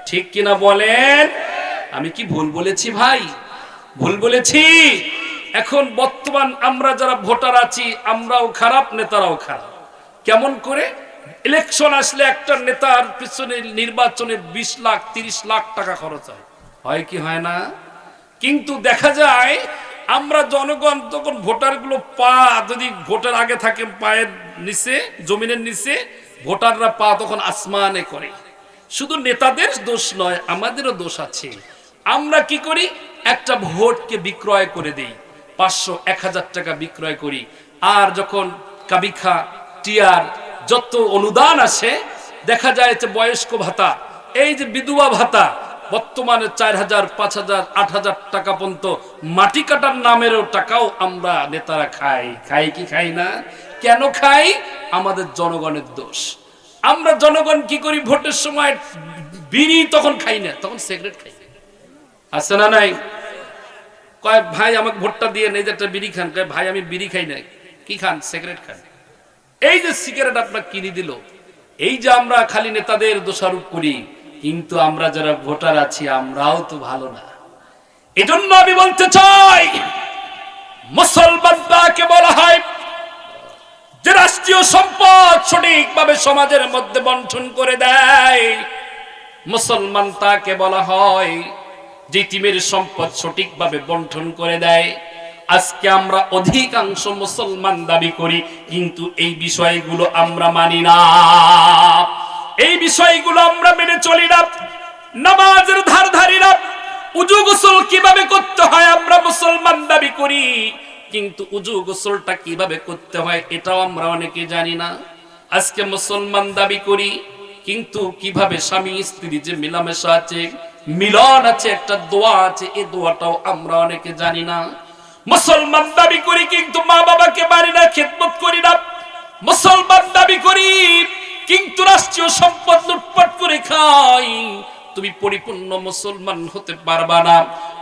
ঠিক কিনা বলেন? আমি কি ভুল বলেছি ভাই? ভুল বলেছি? এখন বর্তমান আমরা যারা ভোটার আছি আমরাও খারাপ, নেতারাও খারাপ। কেমন করে? ইলেকশন আসলে একটা নেতার পিছনে নির্বাচনে 20 লাখ 30 লাখ টাকা খরচ হয়, হয় কি হয় না? কিন্তু দেখা যায় আমরা জনগণ তখন ভোটারগুলো যদি ভোটার আগে থাকে পায়ের নিচে, জমিনের নিচে, ভোটাররা পা তখন আসমানে করে। শুধু নেতাদের দোষ নয়, আমাদেরও দোষ আছে। আমরা কি করি? একটা ভোটকে বিক্রয় করে দেই, 500-1000 টাকা বিক্রয় করি। আর যখন কাবিখা টিয়ার যত অনুদান আসে দেখা যায় যে বয়স্ক ভাতা, এই যে বিধবা ভাতা, বর্তমানে 4000, 5000, 8000 টাকা পর্যন্ত মাটি কাটার নামেরও টাকাও আমরা নেতারা খাই কি খাই না? কেন খাই? আমাদের জনগণের দোষ। আমরা জনগণ কি করি? ভোটের সময় বিড়ি তখন খাই না, তখন সিগারেট খাই। আছে না নাই? কয় ভাই আমাকে ভোটটা দিয়ে নেই, একটা বিড়ি খান। কয় ভাই আমি বিড়ি খাই না। কি খান? সিগারেট খান। এই যে সিগারেট আপনার কিনে দিল, এই যে আমরা খালি নেতাদের দোষারোপ করি, কিন্তু আমরা যারা ভোটার আছি আমরাও তো ভালো না। এজন্য আমি বলতে চাই মুসলমান তাকে বলা হয় যে রাষ্ট্রীয় সম্পদ সঠিকভাবে সমাজের মধ্যে বন্টন করে দেয়। মুসলমান তাকে বলা হয় যে ইতিমের সম্পদ সঠিকভাবে বন্টন করে দেয়। আজকে আমরা অধিকাংশ মুসলমান দাবি করি কিন্তু এই বিষয়গুলো আমরা মানি না, এই বিষয়গুলো আমরা মেনে চলি না। নামাজের ধারধারি না, উজু গোসল কিভাবে করতে হয় আমরা মুসলমান দাবি করি, কিন্তু উজু গোসলটা কিভাবে করতে হয় এটাও আমরা অনেকে জানি না। আজকে মুসলমান দাবি করি কিন্তু কিভাবে স্বামী স্ত্রী যে মিলামেশা আছে, মিলন আছে, একটা দোয়া আছে, এই দোয়াটাও আমরা অনেকে জানি না। মুসলমান দাবি করি কিন্তু মা বাবাকে মানি না, খেদমত করি না। মুসলমান দাবি করি কিন্তু রাষ্ট্রীয় সম্পদ লুটপাট করে খাই। তুমি পরিপূর্ণ মুসলমান হতে পারবা না।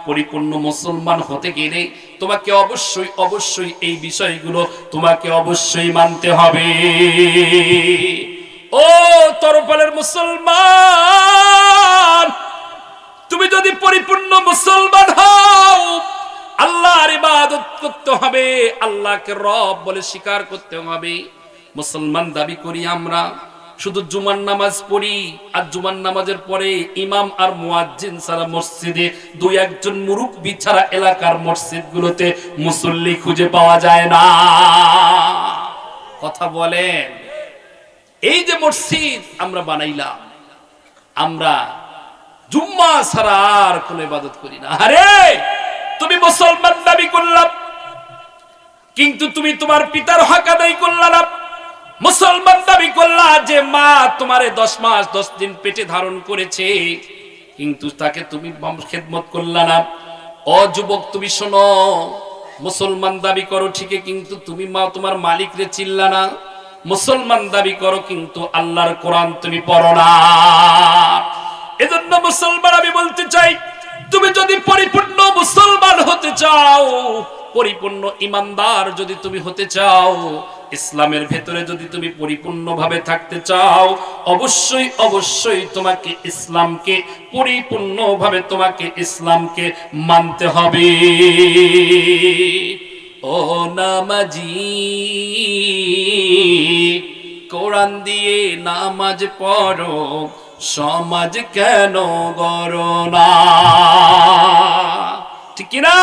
পরিপূর্ণ মুসলমান হতে গেলে তোমাকে অবশ্যই এই বিষয়গুলো তোমাকে অবশ্যই মানতে হবে। ও তরফালের মুসলমান, তুমি যদি পরিপূর্ণ মুসলমান হও আল্লাহর ইবাদত করতে হবে, আল্লাহকে রব বলে স্বীকার করতে হবে। মুসলমান দাবি করি আমরা, শুধু জুমার নামাজ পড়ি, আর জুমার নামাজের পরে ইমাম আর মুয়াজ্জিন ছাড়া মসজিদে দুই একজন মুরব্বি ছাড়া এলাকার মসজিদগুলোতে মুসল্লি খুঁজে পাওয়া যায় না। কথা বলেন, এই যে মসজিদ আমরা বানাইলাম, আমরা জুম্মা ছাড়া আর কোন ইবাদত করি না। আরে তুমি মুসলমান দাবি করলাম, কিন্তু তুমি তোমার পিতার হক আদায় করলা না। মুসলমান দাবি করলা যে মা তোমারে 10 মাস 10 দিন পেটে ধারণ করেছে, কিন্তু তাকে তুমি খেদমত করলা না। ও যুবক, তুমি শোনো, মুসলমান দাবি করো ঠিকই, কিন্তু তুমি মা তোমার মালিকরে চিনলা না। মুসলমান দাবি করো, কিন্তু আল্লাহর কোরআন তুমি পড়ো না। এজন্য মুসলমান আমি বলতে চাই, তুমি যদি পরিপূর্ণ মুসলমান হতে চাও, পরিপূর্ণ ইমানদার যদি তুমি হতে চাও, ইসলামের ভেতরে যদি তুমি পরিপূর্ণভাবে থাকতে চাও, অবশ্যই অবশ্যই তোমাকে ইসলামকে পরিপূর্ণভাবে তোমাকে ইসলামকে মানতে হবে। ও নামাজি, কোরআন দিয়ে নামাজ পড়ো, সমাজ কেন গড়ো না? ঠিক কি না?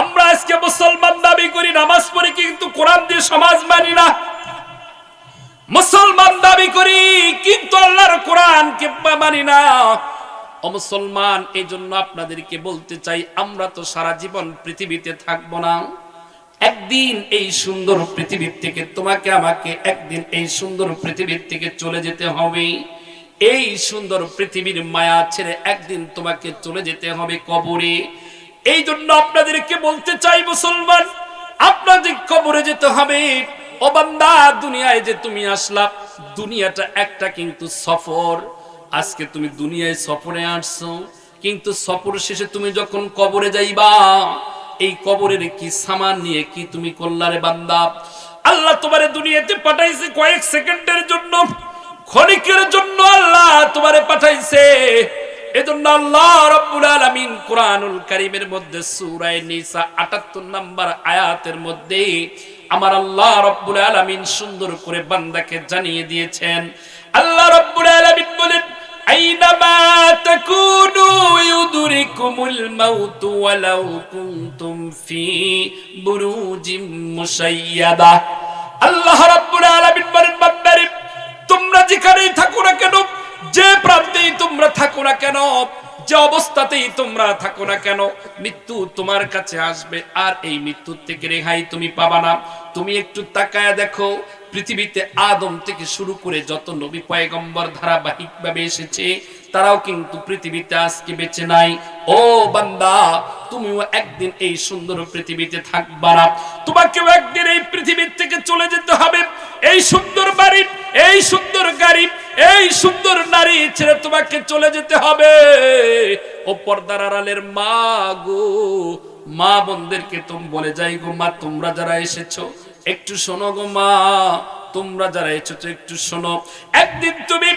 আমরা আজকে মুসলমান দাবি করি, নামাজ পড়ি, কিন্তু কোরআন দিয়ে সমাজ মানি না। মুসলমান দাবি করি, কিন্তু আল্লাহর কোরআনকে মানি না। ও মুসলমান, এই জন্য আপনাদেরকে বলতে চাই, আমরা তো সারা জীবন পৃথিবীতে থাকবো না। একদিন এই সুন্দর পৃথিবীর থেকে তোমাকে আমাকে একদিন এই সুন্দর পৃথিবীর থেকে চলে যেতে হবে। এই সুন্দর পৃথিবীর মায়া ছেড়ে একদিন তোমাকে চলে যেতে হবে কবরে। এই জন্য আপনাদেরকে বলতে চাই, মুসলমান, আপনাদের কবরে যেতে হবে। ও বান্দা, দুনিয়ায় যে তুমি আসলা, দুনিয়াটা একটা কিন্তু সফর। আজকে তুমি দুনিয়ায় সফরে আসছো, কিন্তু সফর শেষে তুমি যখন কবরে যাইবা, এই কবরের কি সামান নিয়ে কি তুমি করলা রে বান্দা? আল্লাহ তোমারে দুনিয়াতে পাঠাইছে কয়েক সেকেন্ডের জন্য, ক্ষণিকের জন্য আল্লাহ তোমারে পাঠাইছে। এজন্য আল্লাহ রাব্বুল আলামিন কোরআনুল কারীমের মধ্যে সূরা নিসা ৭৮ নম্বর আয়াতের মধ্যে আমার আল্লাহ রাব্বুল আলামিন সুন্দর করে বান্দাকে জানিয়ে দিয়েছেন। আল্লাহ রাব্বুল আলামিন বলেন, আইনামা তাকুনু ইউদরিকুমুল মাউত ওয়ালাউ কুনতুম ফি বুরুজিম মুশাইয়াদা। আল্লাহ রাব্বুল আলামিন বলেন, বান্দারে, তোমরা যেখানেই থাকো না কেন, যে প্রান্তেই তোমরা থাকো না কেন, যে অবস্থাতেই তোমরা থাকো না কেন, মৃত্যু তোমার কাছে আসবে, আর এই মৃত্যুর থেকে রেহাই তুমি পাবা না। তুমি একটু তাকায়া দেখো, পৃথিবীতে আদম থেকে শুরু করে যত নবী পয়গম্বর ধারাবাহিকভাবে এসেছে, তারাও কিন্তু পৃথিবীতে আজকে বেঁচে নাই। ও বান্দা, তুমিও একদিন এই সুন্দর পৃথিবীতে থাকবা না, তোমাকেও একদিন এই পৃথিবীর থেকে চলে যেতে হবে। এই সুন্দর বাড়ি, এই সুন্দর গাড়ি, এই সুন্দর নারী ছেড়ে তোমাকে চলে যেতে হবে। ও পর্দার আড়ালের মা গো, মা বোনদেরকে তুমি বলে যাই গো, মা তোমরা যারা এসেছো একটু শোনো গো, মা তোমরা যারা এসেছো একটু শোনো। একদিন তুমি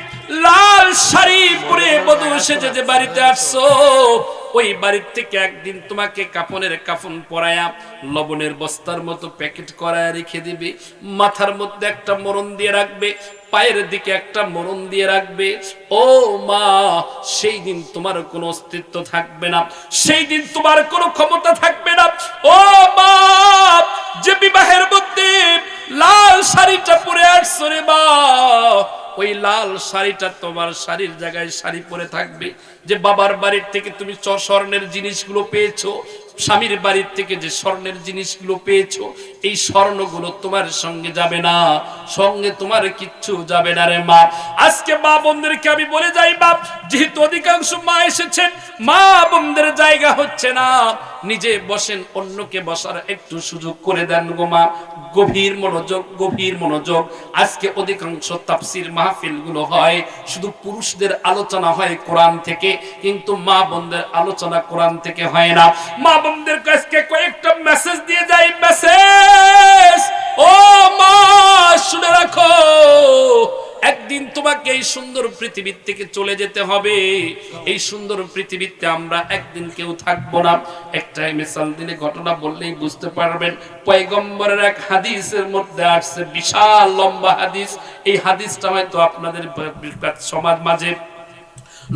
লাল শাড়ি পরে বধূ সেজে যে বাড়িতে আসছো, ওই বাড়ির থেকে একদিন তোমাকে কাফনের কাফন পরায়া লবণের বস্তার মতো প্যাকেট করায় রেখে দিবে। মাথার মধ্যে একটা মরণ দিয়ে রাখবে, পায়ের দিকে একটা মরণ দিয়ে রাখবে। ও মা, সেই দিন তোমার কোনো অস্তিত্ব থাকবে না, সেই দিন তোমার কোনো ক্ষমতা থাকবে না। ও মা, যে বিবাহের মধ্যে লাল শাড়িটা পরে আসছো রে মা, ওই লাল শাড়িটা তোমার শাড়ির জায়গায় শাড়ি পরে থাকবে। যে বাবার বাড়ির থেকে তুমি স্বর্ণের জিনিসগুলো পেয়েছো, স্বামীর বাড়ির থেকে যে স্বর্ণের জিনিসগুলো পেয়েছো, এই স্বর্ণগুলো তোমার সঙ্গে যাবে না, সঙ্গে তোমার কিচ্ছু যাবে না রে মা। আজকে মা বোনদেরকে আমি বলে যাই, বাপ, যেহেতু অধিকাংশ মা এসেছেন, মা বোনদের জায়গা হচ্ছে না, নিজে বসেন, অন্যকে বসার একটু সুযোগ করে দেন গো মা। গভীর মনোযোগ, গভীর মনোযোগ। আজকে অধিকাংশ তাফসীর মাহফিল গুলো হয়, শুধু পুরুষদের আলোচনা হয় কোরআন থেকে, কিন্তু মা বোনদের আলোচনা কোরআন থেকে হয় না। মা বোনদের কাছে কয়েকটা মেসেজ দিয়ে যাই, মেসেজ। ও মা, শুনে রাখো, একদিন তোমাকে এই সুন্দর পৃথিবী থেকে চলে যেতে হবে। এই সুন্দর পৃথিবীতে আমরা একদিন কেউ থাকবো না। একটা মিসাল দিলে ঘটনা বললেই বুঝতে পারবেন। পয়গম্বরের এক হাদিসের মধ্যে আসছে, বিশাল লম্বা হাদিস। এই হাদিসটা হয়তো আপনাদের সমাজ মাঝে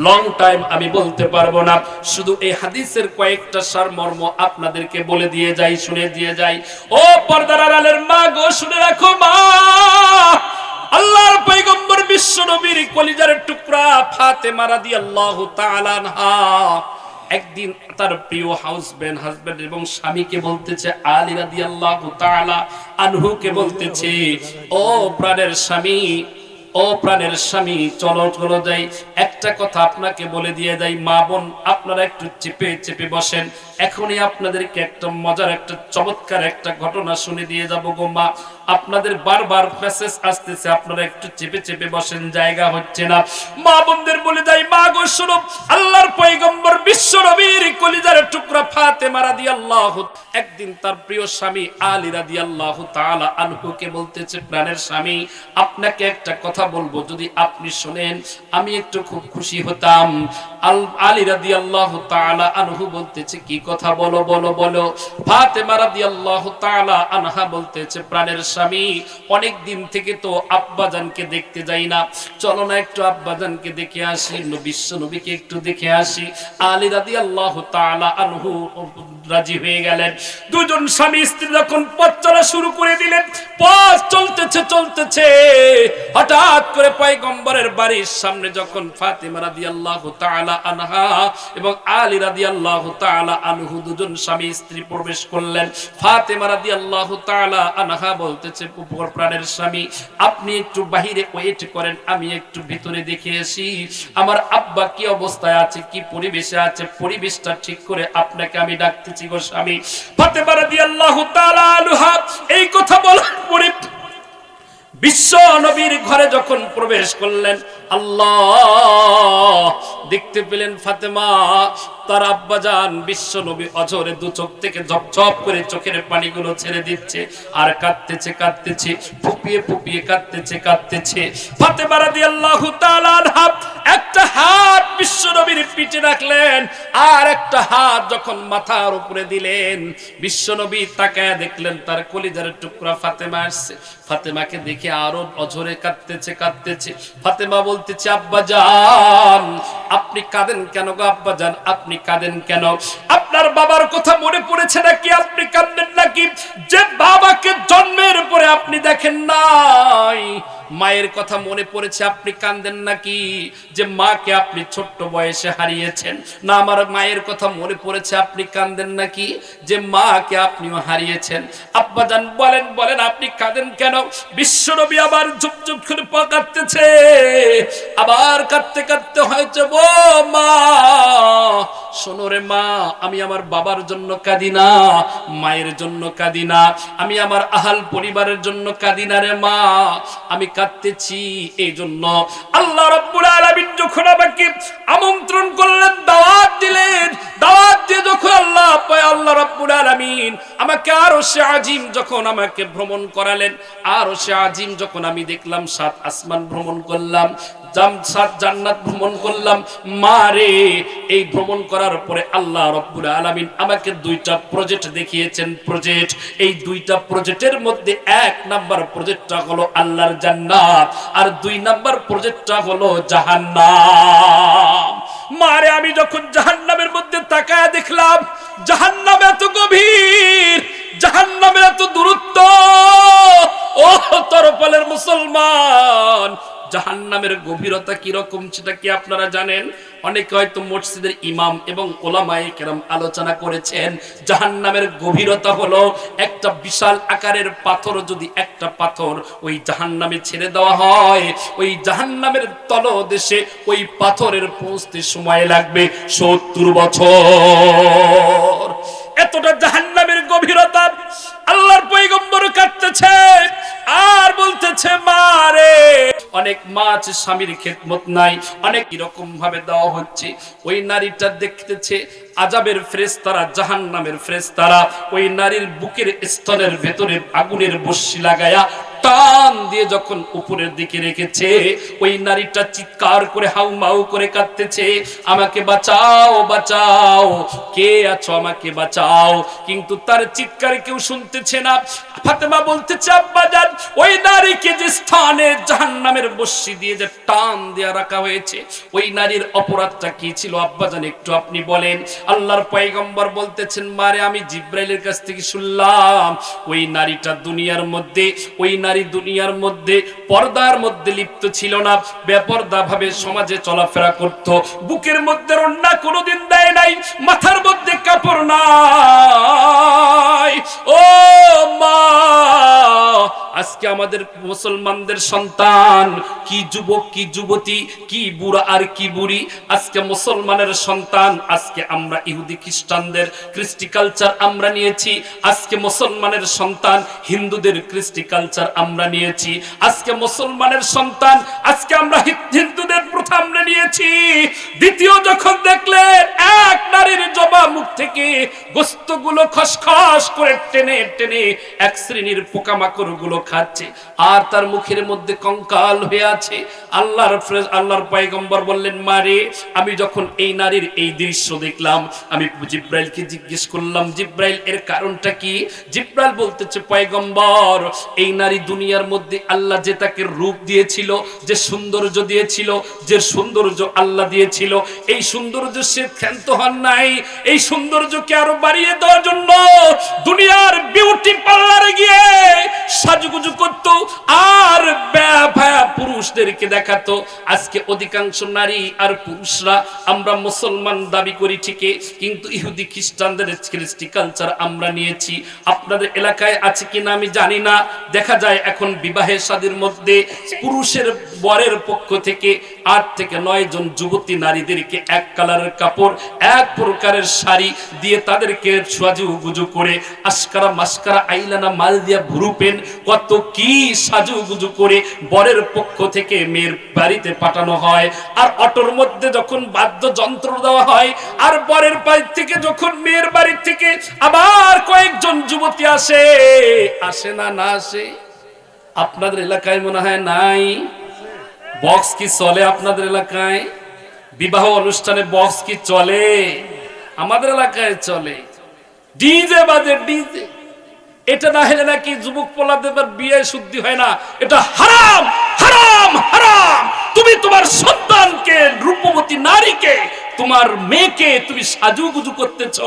লং টাইম আমি বলতে পারবো না, শুধু এই হাদিসের কয়েকটা সারমর্ম আপনাদেরকে বলে দিয়ে যাই, শুনে দিয়ে যাই। ও পর্দার আড়ালের মা গো, শুনে রাখো মা, আল্লাহর পয়গম্বর বিশ্ব নবীর কলিজার টুকরা ফাতেমা রাদিয়াল্লাহু তাআলা আনহা একদিন তার প্রিয় হাজবেন্ড এবং স্বামীকে বলতেছে, আলী রাদিয়াল্লাহু তাআলা আনহুকে বলতেছে, ও প্রাণের স্বামী, ও প্রাণের স্বামী, চলো চলো যাই, একটা কথা আপনাকে বলে দিয়ে যাই। মা বোন আপনারা একটু চেপে চেপে বসেন, এখনই আপনাদেরকে একটা মজার, একটা চমৎকার একটা ঘটনা শুনে দিয়ে যাবো গো মা। আপনাদের বারবার মেসেজ আসতেছে, আপনারা একটু চেপে চেপে বসেন, জায়গা হচ্ছে না। মা বোনদের বলে যাই, মা গো শুনো, আল্লাহর পয়গম্বর বিশ্ব নবীর কলিজার টুকরা ফাতেমা রাদিয়াল্লাহু একদিন তার প্রিয় স্বামী আলী রাদিয়াল্লাহু তাআলা আনহুকে বলতেছে, প্রাণের স্বামী, আপনাকে একটা কথা বলবো, যদি আপনি শুনেন আমি একটু খুব খুশি হতাম। আলী রাদিয়াল্লাহু তাআলা আনহু বলতেছে, কি কথা, বলো বলো বলো। ফাতেমা রাদিয়াল্লাহু তাআলা আনহা বলতেছে, প্রাণের স্বামী, অনেক দিন থেকে তো আব্বাজানকে দেখতে যাই না, চলো না একটু আব্বাজানকে দেখে আসি, বিশ্ব নবীকে একটু দেখে আসি। আলী রাদিয়াল্লাহু তাআলা আনহু রাজি হয়ে গেলেন। দুজন স্বামী স্ত্রী যখন পথ চলা শুরু করে দিলেন, পথ চলতেছে চলতেছে, হঠাৎ করে পয়গম্বরের বাড়ির সামনে যখন ফাতেমা রাদিয়াল্লাহু তাআলা আনহা এবং আলী রাদিয়াল্লাহু তাআলা আনহু দুজন স্বামী স্ত্রী প্রবেশ করলেন, ফাতেমা রাদিয়াল্লাহু তাআলা আনহা বলতেছে, প্রাণের স্বামী, আপনি একটু বাহিরে ওয়েট করেন, আমি একটু ভিতরে দেখে আসি আমার আব্বা কি অবস্থায় আছে, কি পরিবেশে আছে, পরিবেশটা ঠিক করে আপনাকে আমি ডাকতেছি গো স্বামী। ফাতেমা রাদিয়াল্লাহু তাআলা আনহা এই কথা বলার পরে বিশ্ব নবীর ঘরে যখন প্রবেশ করলেন, আল্লাহ, দেখতে পেলেন ফাতেমা তার আব্বাজান বিশ্ব নবী অঝরে দু চোখ থেকে ঝপঝপ করে চোখের পানিগুলো ছেড়ে দিচ্ছে আর কাঁদতেছে কাঁদতেছে, ফুপিয়ে ফুপিয়ে কাঁদতেছে কাঁদতেছে। ফাতেমা রাদিয়াল্লাহু তাআলা আনহা একটা হাত বিশ্ব নবীর পিঠে রাখলেন আর একটা হাত যখন মাথার উপরে দিলেন, বিশ্ব নবী তাকায় দেখলেন তার কলিজার টুকরা ফাতেমা আসছে। ফাতেমাকে দেখে আরো অঝরে কাঁদতেছে কাঁদতেছে। ফাতেমা বলতেছে, আব্বাজান, আপনি কাঁদেন কেন গো আব্বাজান, আপনি কাঁদেন কেন? আপনার বাবার কথা মনে পড়েছে নাকি? আপনি কাঁদেন নাকি? যে বাবাকে জন্মের পরে আপনি দেখেন নাই, মায়ের কথা মনে পড়েছে, আপনি কাঁদেন নাকি? যে মাকে আপনি ছোট্ট বয়সে হারিয়েছেন, না আমার মায়ের কথা মনে পড়েছে, আপনি কাঁদেন নাকি? যে মাকে আপনিও হারিয়েছেন। আব্বাজান বলেন বলেন, আপনি কাঁদেন কেন? বিশ্বনবী আবার চুপ চুপ করে কাঁদতেছে, আবার কাঁদতে কাঁদতে হয়েছে, ও মা শোনো রে মা, আমি আমার বাবার জন্য কাঁদি না, মায়ের জন্য কাঁদি না, আমি আমার আহাল পরিবারের জন্য কাঁদি না রে মা, আমি কাঁদতেছি এই জন্য। আল্লাহ রাব্বুল আলামিন যখন আমাকে আমন্ত্রণ করলেন, দাওয়াত দিলেন, দাওয়াত দিয়ে যখন আল্লাহ রাব্বুল আলামিন আমাকে আরশে আজিম যখন আমাকে ভ্রমণ করালেন, আরশে আজিম যখন আমি দেখলাম, 7 আসমান ভ্রমণ করলাম, 7 জান্নাত ভ্রমণ করলাম, মারে এই ভ্রমণ করার পরে আল্লাহ রাব্বুল আলামিন আমাকে 2টা প্রজেক্ট দেখিয়েছেন। প্রজেক্ট, এই 2টা প্রজেক্টের মধ্যে 1 নাম্বার প্রজেক্টটা হলো আল্লাহর জান্নাত আর 2 নাম্বার প্রজেক্টটা হলো জাহান্নাম। মারে আমি যখন জাহান্নামের মধ্যে তাকায় দেখলাম, জাহান্নাম এত গভীর, জাহান্নামের এত দূরত্ব। ও তরফলের মুসলমান, জাহান্নামের গভীরতা কি রকম সেটা কি আপনারা জানেন? অনেকে হয়তো মসজিদের ইমাম এবং ওলামায়ে কেরাম আলোচনা করেছেন, জাহান্নামের গভীরতা হলো একটা বিশাল আকারের পাথর, যদি একটা পাথর ওই জাহান্নামে ছেড়ে দেওয়া হয়, ওই জাহান্নামের তলদেশে ওই পাথরের পৌঁছতে সময় লাগবে 70 বছর। এতটা জাহান্নামের গভীরতা। আল্লাহর পয়গম্বর কাঁদতেছে আর বলতেছে, মারে অনেক মা আছে স্বামীর খেদমত নাই, অনেক এরকম ভাবে দেওয়া হচ্ছে। ওই নারীটা দেখতেছে আযাবের ফেরেশতারা, জাহান্নামের ফেরেশতারা ওই নারীর বুকের স্তনের ভেতরে আগুনের বর্ষি লাগায়া টান দিয়ে যখন উপরের দিকে রেখেছে, ওই নারীটা চিৎকার করে হাউমাউ করে কাঁদতেছে, আমাকে বাঁচাও বাঁচাও, কে আছো আমাকে বাঁচাও। কিন্তু তার চিৎকার কেউ শুনতেছে না। ফাতেমা বলতেছে, আব্বাজান, ওই নারীকে যে স্থানে জাহান্নামের বর্ষি দিয়ে যে টান দিয়ে রাখা হয়েছে, ওই নারীর অপরাধটা কি ছিল আব্বাজান, একটু আপনি বলেন। আল্লাহর পয়গম্বর বলতেছেন, মারে আমি জিব্রাইলের কাছ থেকে শুনলাম, ওই নারীটা দুনিয়ার মধ্যে, ওই নারী দুনিয়ার মধ্যে পর্দার মধ্যে লিপ্ত ছিল না, বেপর্দা ভাবে সমাজে চলাফেরা করত, বুকের মধ্যে ওড়না কোনোদিন দেয় নাই, মাথার মধ্যে কাপড় নাই। ও মা, আজকে আমাদের মুসলমানদের সন্তান, কি যুবক কি যুবতী, কি বুড়া আর কি বুড়ি, আজকে মুসলমানের সন্তান, আজকে আমরা ইহুদি খ্রিস্টানদের কৃষ্টি কালচার আমরা নিয়েছি, আজকে মুসলমানের সন্তান হিন্দুদের কৃষ্টি কালচার আমরা নিয়েছি, আজকে মুসলমানের সন্তান, আজকে আমরা হিন্দুদের প্রথা আমরা নিয়েছি। দ্বিতীয় যখন দেখলেন এক নারীর জবা মুখ থেকে গোস্তগুলো খসখস করে টেনে টেনে এক শ্রেণীর পোকামাকড় গুলো খাচ্ছে, আর তার মুখের মধ্যে কঙ্কাল হয়ে আছে, আল্লাহর পয়গম্বর বললেন, মারে আমি যখন এই নারীর এই দৃশ্য দেখলাম, আমি জিব্রাইলকে জিজ্ঞেস করলাম, জিব্রাইল এর কারণটা কি? জিব্রাইল বলতেছে, পয়গম্বর, এই নারী দুনিয়ার মধ্যে আল্লাহ যে তাকে রূপ দিয়েছিল, যে সৌন্দর্য দিয়েছিল, যে সৌন্দর্য আল্লাহ দিয়েছিল, এই সৌন্দর্য সে ক্ষান্ত হন নাই, এই সৌন্দর্যকে আরো বাড়িয়ে দেওয়ার জন্য দুনিয়ার বিউটি পার্লারে গিয়ে সাজুগুজু করত আর পুরুষদেরকে দেখাতো। আজকে অধিকাংশ নারী আর পুরুষরা আমরা মুসলমান দাবি করি ঠিকই, কিন্তু ইহুদি খ্রিস্টানদের কৃষ্টি কালচার আমরা নিয়েছি। আপনাদের এলাকায় আছে কিনা আমি জানি না, দেখা যায় এখন বিবাহের শাদীর মধ্যে পুরুষের বরের পক্ষ থেকে 8 থেকে 9 জন যুবতী নারীদেরকে এক কালারের কাপড়, এক প্রকারের শাড়ি দিয়ে তাদেরকে সাজুগুজু করে আস্কারা মাস্কারা আইলানা মাল দিয়া ভুরুপেন কত কি সাজুগুজু করে বরের পক্ষ থেকে মেয়ের বাড়িতে পাঠানো হয়, আর অটোর মধ্যে যখন বাদ্যযন্ত্র দেওয়া হয়, আর বরের বাড়ি থেকে যখন মেয়ের বাড়ি থেকে আবার কয়েকজন যুবতী আসে, আসে না না আসে? আপনাদের এলাকায় মনে হয় নাই? বক্স কি চলে আপনাদের এলাকায়? বিবাহ অনুষ্ঠানে বক্স কি চলে? আমাদের এলাকায় চলে, ডিজে বাজে, ডিজে। এটা না হলে নাকি যুবক পোলাদের বিয়ে শুদ্ধি হয় না। এটা হারাম, হারাম, হারাম। তুমি তোমার সন্তানকে, রূপবতী নারীকে, তোমার মেয়েকে তুমি সাজুগুজু করতেছ,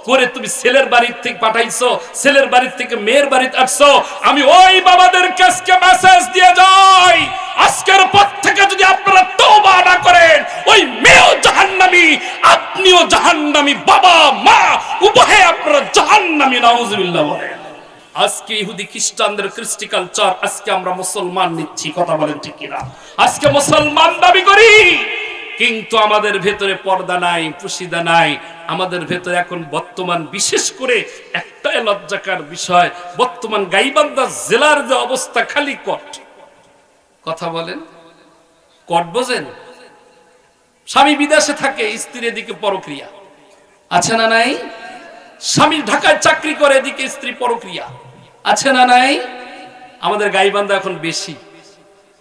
করে তুমি ছেলের বাড়ির থেকে পাঠাইছো, ছেলের বাড়ির থেকে মেয়ের বাড়িতে আসছো। আমি ওই বাবাদের কাছে মেসেজ দিয়ে যাই, আজকের পর থেকে যদি আপনারা তওবা না করেন, ওই মেয়েও জাহান্নামী, আপনিও জাহান্নামী, বাবা মা উভয়ে আপনারা জাহান্নামী। নাউজুবিল্লাহ বলেন। আজকে ইহুদি খ্রিস্টানদের কৃষ্টি কালচার আজকে আমরা মুসলমান নিচ্ছি, কথা বলেন ঠিক কিনা? আজকে মুসলমান দাবি করি, কিন্তু আমাদের ভেতরে পর্দা নাই, পুশিদা নাই। আমাদের ভেতরে এখন বর্তমান বিশেষ করে একটাই লজ্জাকার বিষয়, বর্তমান গাইবান্ধা জেলার যে অবস্থা, খালি কট। কথা বলেন, কট বোঝেন? স্বামী বিদেশে থাকে, স্ত্রীর এদিকে পরক্রিয়া, আছে না নাই? স্বামী ঢাকায় চাকরি করে, এদিকে স্ত্রী পরক্রিয়া, আছে না নাই? আমাদের গাইবান্ধা এখন বেশি।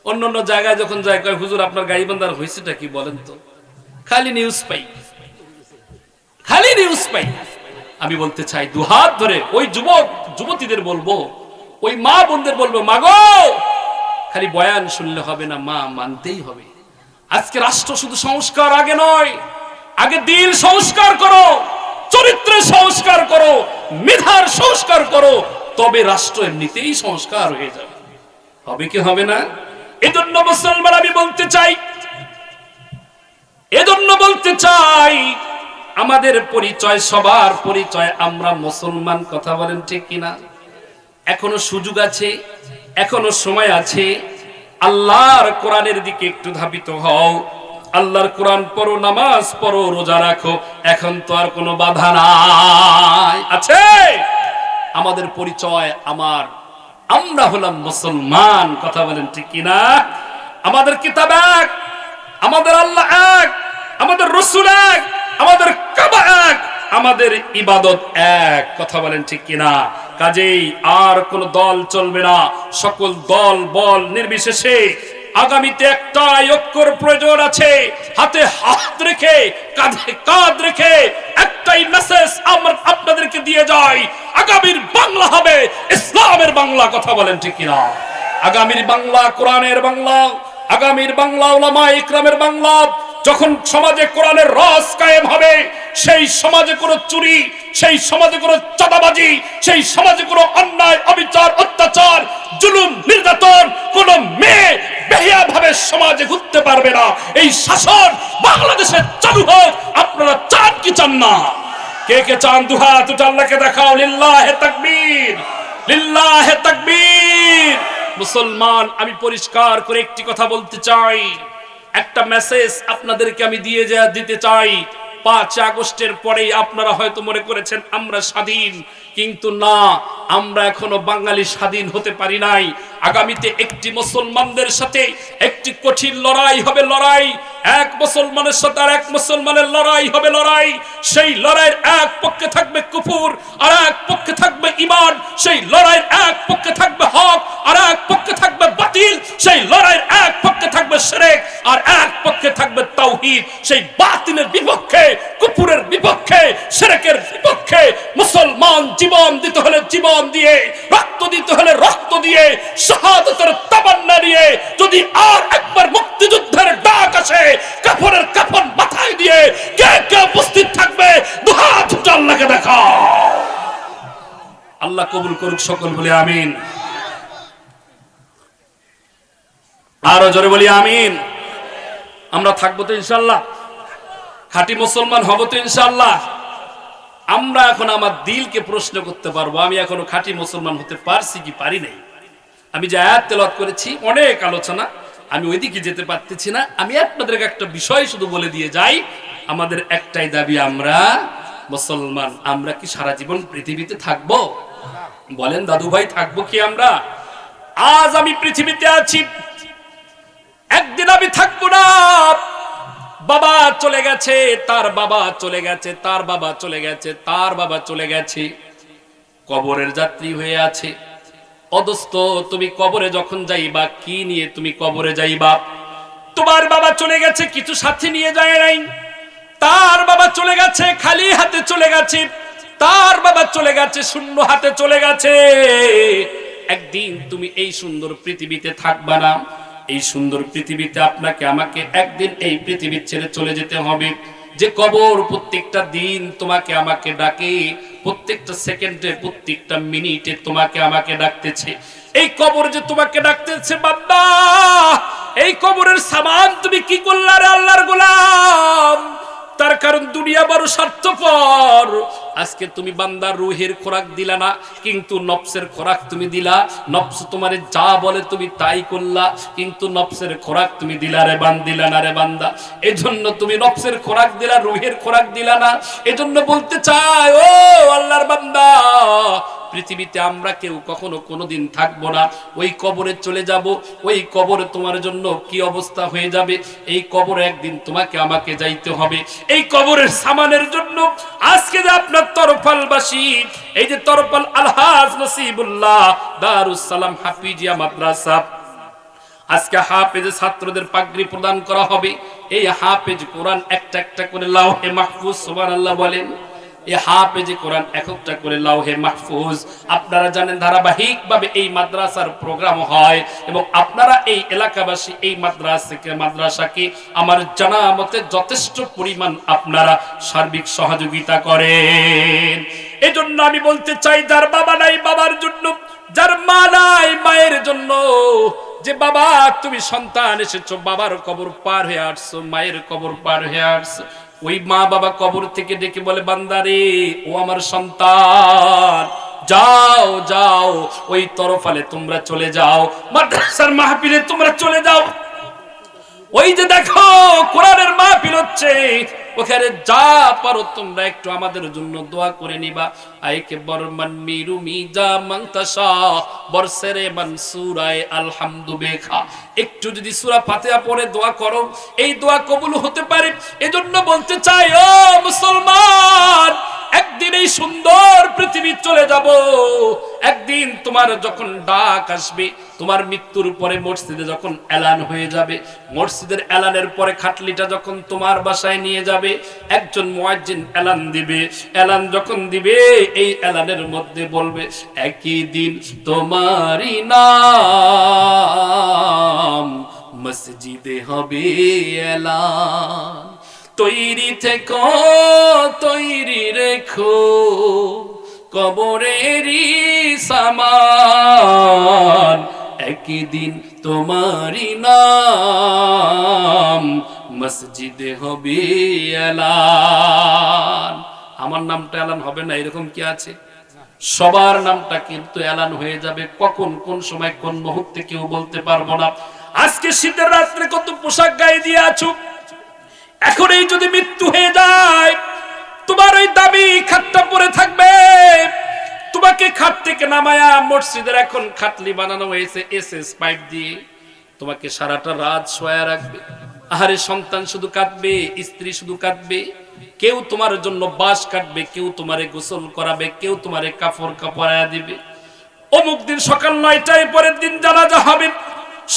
অন্য অন্য জায়গায় যখন যায়, কয় হুজুর আপনার গাইবান্ধার হয়েছেটা কি বলেন তো? খালি নিউজ পাই, খালি নিউজ পাই। আমি বলতে চাই, দুহাত ধরে ওই যুবক যুবতীদের বলবো, ওই মা বোনদের বলবো, মাগো, খালি বয়ান শুনলে হবে না, মা মানতেই হবে। আজকে রাষ্ট্র শুধু সংস্কার আগে নয়, আগে দিল সংস্কার করো, চরিত্রের সংস্কার করো, মেধার সংস্কার করো, তবে রাষ্ট্র এমনিতেই সংস্কার হয়ে যাবে। হবে কি হবে না? এজন্য মুসলমান আমি বলতে চাই, এজন্য বলতে চাই, আমাদের পরিচয়, সবার পরিচয় আমরা মুসলমান। কথা বলেন ঠিক কিনা? এখনো সুযোগ আছে, এখনো সময় আছে। আল্লাহর কোরআনের দিকে একটু ধাবিত হও, আল্লাহর কোরআন পড়ো, নামাজ পড়ো, রোজা রাখো। এখন তো আর কোনো বাধা নাই, আছে? আমাদের পরিচয় আমরা হলাম মুসলমান। কথা বলেন ঠিক কিনা? আমাদের কিতাব এক, আমাদের আল্লাহ এক, আমাদের রাসূল এক, আমাদের কাবা এক, আমাদের ইবাদত এক। কথা বলেন ঠিক কিনা? কাজেই আর কোন দল চলবে না, সকল দল বল নির্বিশেষে আগামীতে একটাই ঐক্যর প্রয়োজন আছে। হাতে হাত রেখে কাঁধে কাঁধ রেখে একটাই মেসেজ আমরা আপনাদেরকে দিয়ে যাই, আগামীর বাংলা হবে ইসলামের বাংলা। কথা বলেন ঠিক কিনা? আগামীর বাংলা কোরআনের বাংলা, আগামীর বাংলা উলামায়ে ইকরামের বাংলা। যখন সমাজে কোরআনের রস কায়েম হবে, সেই সমাজে কোনো চুরি, সেই সমাজে কোনো চাঁদাবাজি, সেই সমাজে কোনো অন্যায় অবিচার অত্যাচার জুলুম নির্যাতন কোনো মেয়ে বেহিয়া ভাবে সমাজে ঘুরতে পারবে না। এই শাসন বাংলাদেশে চালু হোক। আপনারা চান কি চান না? কে কে চান? দুহাত উঠে আল্লাহকে দেখাও। লিল্লাহে তাকবীর, লিল্লাহে তাকবীর। মুসলমান, আমি পরিষ্কার করে একটি কথা বলতে চাই, একটা মেসেজ আপনাদেরকে আমি দিতে চাই। 5 আগস্টের পরেই আপনারা হয়তো মনে করেছেন আমরা স্বাধীন, কিন্তু না, আমরা এখনো বাঙালি স্বাধীন হতে পারি নাই। আগামীতে একটি মুসলমানদের সাথে একটি কঠিন লড়াই হবে, লড়াই। এক মুসলমানের সাথে আর এক মুসলমানের লড়াই হবে, লড়াই। সেই লড়াইয়ের এক পক্ষে থাকবে কুফর, আর এক পক্ষে থাকবে ঈমান। সেই লড়াইয়ের এক পক্ষে থাকবে হক, আর এক পক্ষে থাকবে বাতিল। সেই লড়াইয়ের এক পক্ষে থাকবে শিরক, আর এক পক্ষে থাকবে তাওহীদ। সেই বাতিলের বিপক্ষে, কুফরের বিপক্ষে, শিরকের বিপক্ষে মুসলমান জীবন দিতে হলে জীবন দিয়ে, রক্ত দিতে হলে রক্ত দিয়ে, শাহাদাতের তামান্না নিয়ে যদি আর একবার মুক্তিযুদ্ধের ডাক আসে, কাফনের কাফন মাথায় দিয়ে কে কে উপস্থিত থাকবে? দুহাত উঠে আল্লাহকে দেখাও। আল্লাহ কবুল করুক, সকল বলি আমিন। আরো জোরে বলি আমিন। আমরা থাকবো তো ইনশাআল্লাহ? খাঁটি মুসলমান হব তো ইনশাআল্লাহ? আমরা এখন আমার দিলকে প্রশ্ন করতে পারবো, আমি এখনো খাঁটি মুসলমান হতে পারছি কি পারি নাই। আমি যে আয়াত তেলাওয়াত করেছি, অনেক আলোচনা, আমি ওইদিকে যেতে পারতেছি না। আমি আপনাদেরকে একটা বিষয় শুধু বলে দিয়ে যাই, আমাদের একটাই দাবি, আমরা মুসলমান। আমরা কি সারা জীবন পৃথিবীতে থাকবো? বলেন দাদু ভাই, থাকবো কি আমরা? আজ আমি পৃথিবীতে আছি, একদিন আমি থাকবো না। বাবা চলে গেছে, তার বাবা চলে গেছে, তার বাবা চলে গেছে, তার বাবা চলে গেছে, কবরের যাত্রী হয়ে আছে। অদস্ত তুমি কবরে যখন যাইবা, কি নিয়ে তুমি কবরে যাইবা? তোমার বাবা চলে গেছে, কিছু সাথে নিয়ে যায় নাই। তার বাবা চলে গেছে, খালি হাতে চলে গেছে। তার বাবা চলে গেছে, শূন্য হাতে চলে গেছে। একদিন তুমি এই সুন্দর পৃথিবীতে থাকবা না। এই সুন্দর পৃথিবীতে আপনাকে আমাকে একদিন এই পৃথিবী ছেড়ে চলে যেতে হবে। যে কবর প্রত্যেকটা দিন তোমাকে আমাকে ডাকে, প্রত্যেকটা সেকেন্ডে, প্রত্যেকটা মিনিটে তোমাকে আমাকে ডাকতেছে। এই কবর যে তোমাকে ডাকতেছে, বাবা, এই কবরের সামান তুমি কি করলা রে আল্লাহর গোলাম? তার কারণ দুনিয়া বড় স্বার্থপর। আজকে তুমি বান্দার রুহের খোরাক দিলা না, কিন্তু নফসের খোরাক তুমি দিলা। নফস তোমারে যা বলে তুমি তাই করলা, কিন্তু নফসের খোরাক তুমি দিলা রে দিলা না রে বান্দা। এজন্য তুমি নফসের খোরাক দিলা, রুহের খোরাক দিলা না। এজন্য বলতে চাই, ও আল্লাহর বান্দা, পৃথিবীতে আমরা কেউ কখনো কোনোদিন থাকবো না। ওই কবরে চলে যাব। ওই কবরে তোমার জন্য কি অবস্থা হয়ে যাবে, এই কবরে একদিন তোমাকে আমাকে যাইতে হবে। এই কবরের সামানের জন্য আজকে যে আপনার তরফালবাসী, এই যে তরফাল আলহাজ নসিবুল্লাহ দারুস সালাম হাফিজিয়া মাদ্রাসা, আজকে হাফেজ ছাত্রদের পাগড়ি প্রদান করা হবে। এই হাফেজ কোরআন একটা একটা করে লাওহে মাহফুজ, সুবহানাল্লাহ বলেন। এই হাফেজে কোরআন একটা করে লাওহে মাহফুজ। আপনারা জানেন ধারাবাহিকভাবে এই মাদ্রাসার প্রোগ্রাম হয়, এবং আপনারা এই এলাকাবাসী এই মাদ্রাসাকে আমার জানা মতে যথেষ্ট পরিমাণ আপনারা সার্বিক সহযোগিতা করেন। এজন্য আমি বলতে চাই, যার বাবা নাই বাবার জন্য, যার মা নাই মায়ের জন্য, যে বাবা তুমি সন্তান এসেছো, বাবার কবর পার হয়ে আসছো, মায়ের কবর পার হয়ে আসছো, ওই মা বাবা কবর থেকে ডেকে বলে, বান্দারে, ও আমার সন্তান, যাও যাও, ওই তরফালে তোমরা চলে যাও, মাদ্রাসার মাহফিলে তোমরা চলে যাও। ওই যে দেখো কোরআনের মাহফিল হচ্ছে, ওখানে যা পারো তোমরা একটু আমাদের জন্য দোয়া করে নিবা। আইকে বরমান মিরু মিজা মানতাসা বরসেরে মানসুরায়ে আলহামদু বেখা, একটু যদি সূরা ফাতিহা পড়ে দোয়া করো, এই দোয়া কবুল হতে পারে। এজন্য বলতে চাই, ও মুসলমান, একদিন এই সুন্দর পৃথিবী চলে যাব, একদিন তোমার যখন ডাক আসবে, তোমার মৃত্যুর পরে মসজিদে যখন এলান হয়ে যাবে, মসজিদের এলানের পরে খাটলিটা যখন তোমার বাসায় নিয়ে যাবে, একজন মুয়াজ্জিন এলান দিবে। এলান যখন দিবে, এই এলানের মধ্যে বলবে, একই দিন তোমারই নাম মসজিদে হবে এলান। তৈরি থেকো, তৈরি রেখো কবরেরই সামান, একদিন তোমারই নাম মসজিদে হবে এলান। আমার নামটা এলান হবে না এরকম কি আছে? সবার নামটা কিন্তু এলান হয়ে যাবে। কখন, কোন সময়, কোন মুহূর্তে কেউ বলতে পারবো না। আজকে শীতের রাত্রে কত পোশাক গায়ে দিয়ে আছো, এখন এই যদি মৃত্যু হয়ে যায়, তোমার ওই দামি খাটটা পরে থাকবে। তোমাকে খাট থেকে নামায়া মসজিদের এখন খাটলি বানানো হয়েছে এসএস পাইপ দিয়ে, তোমাকে সারাটা রাত শোয়া রাখবে। আহারে সন্তান শুধু কাঁদবে, স্ত্রী শুধু কাঁদবে, কেউ তোমার জন্য বাঁশ কাটবে, কেউ তোমারে গোসল করাবে, কেউ তোমারে কাপড় কাপড়ায়া দিবে। অমুক দিন সকাল 9টায় পরের দিন জানাজা হবে,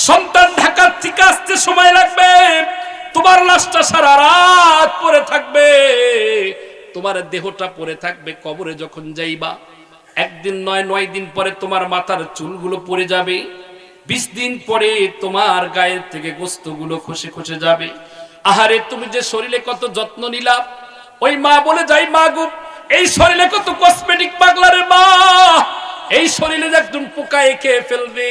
সন্তান ঢাকার থেকে আসতে সময় লাগবে, তোমার লাশটা সারা রাত পরে থাকবে, তোমার দেহটা পরে থাকবে। কবরে যখন যাইবা, একদিন নয়, 9 দিন পরে তোমার মাথার চুলগুলো পড়ে যাবে, 20 দিন পরে তোমার গায়ের থেকে গোস্তগুলো খসে খসে যাবে। আহারে তুমি যে শরীরে কত যত্ন নিলা, ওই মা বলে যাই, মা গো এই শরীরে কত কসমেটিক পাগলারে মা, এই শরীরে একদম পোকায় খেয়ে ফেলবে।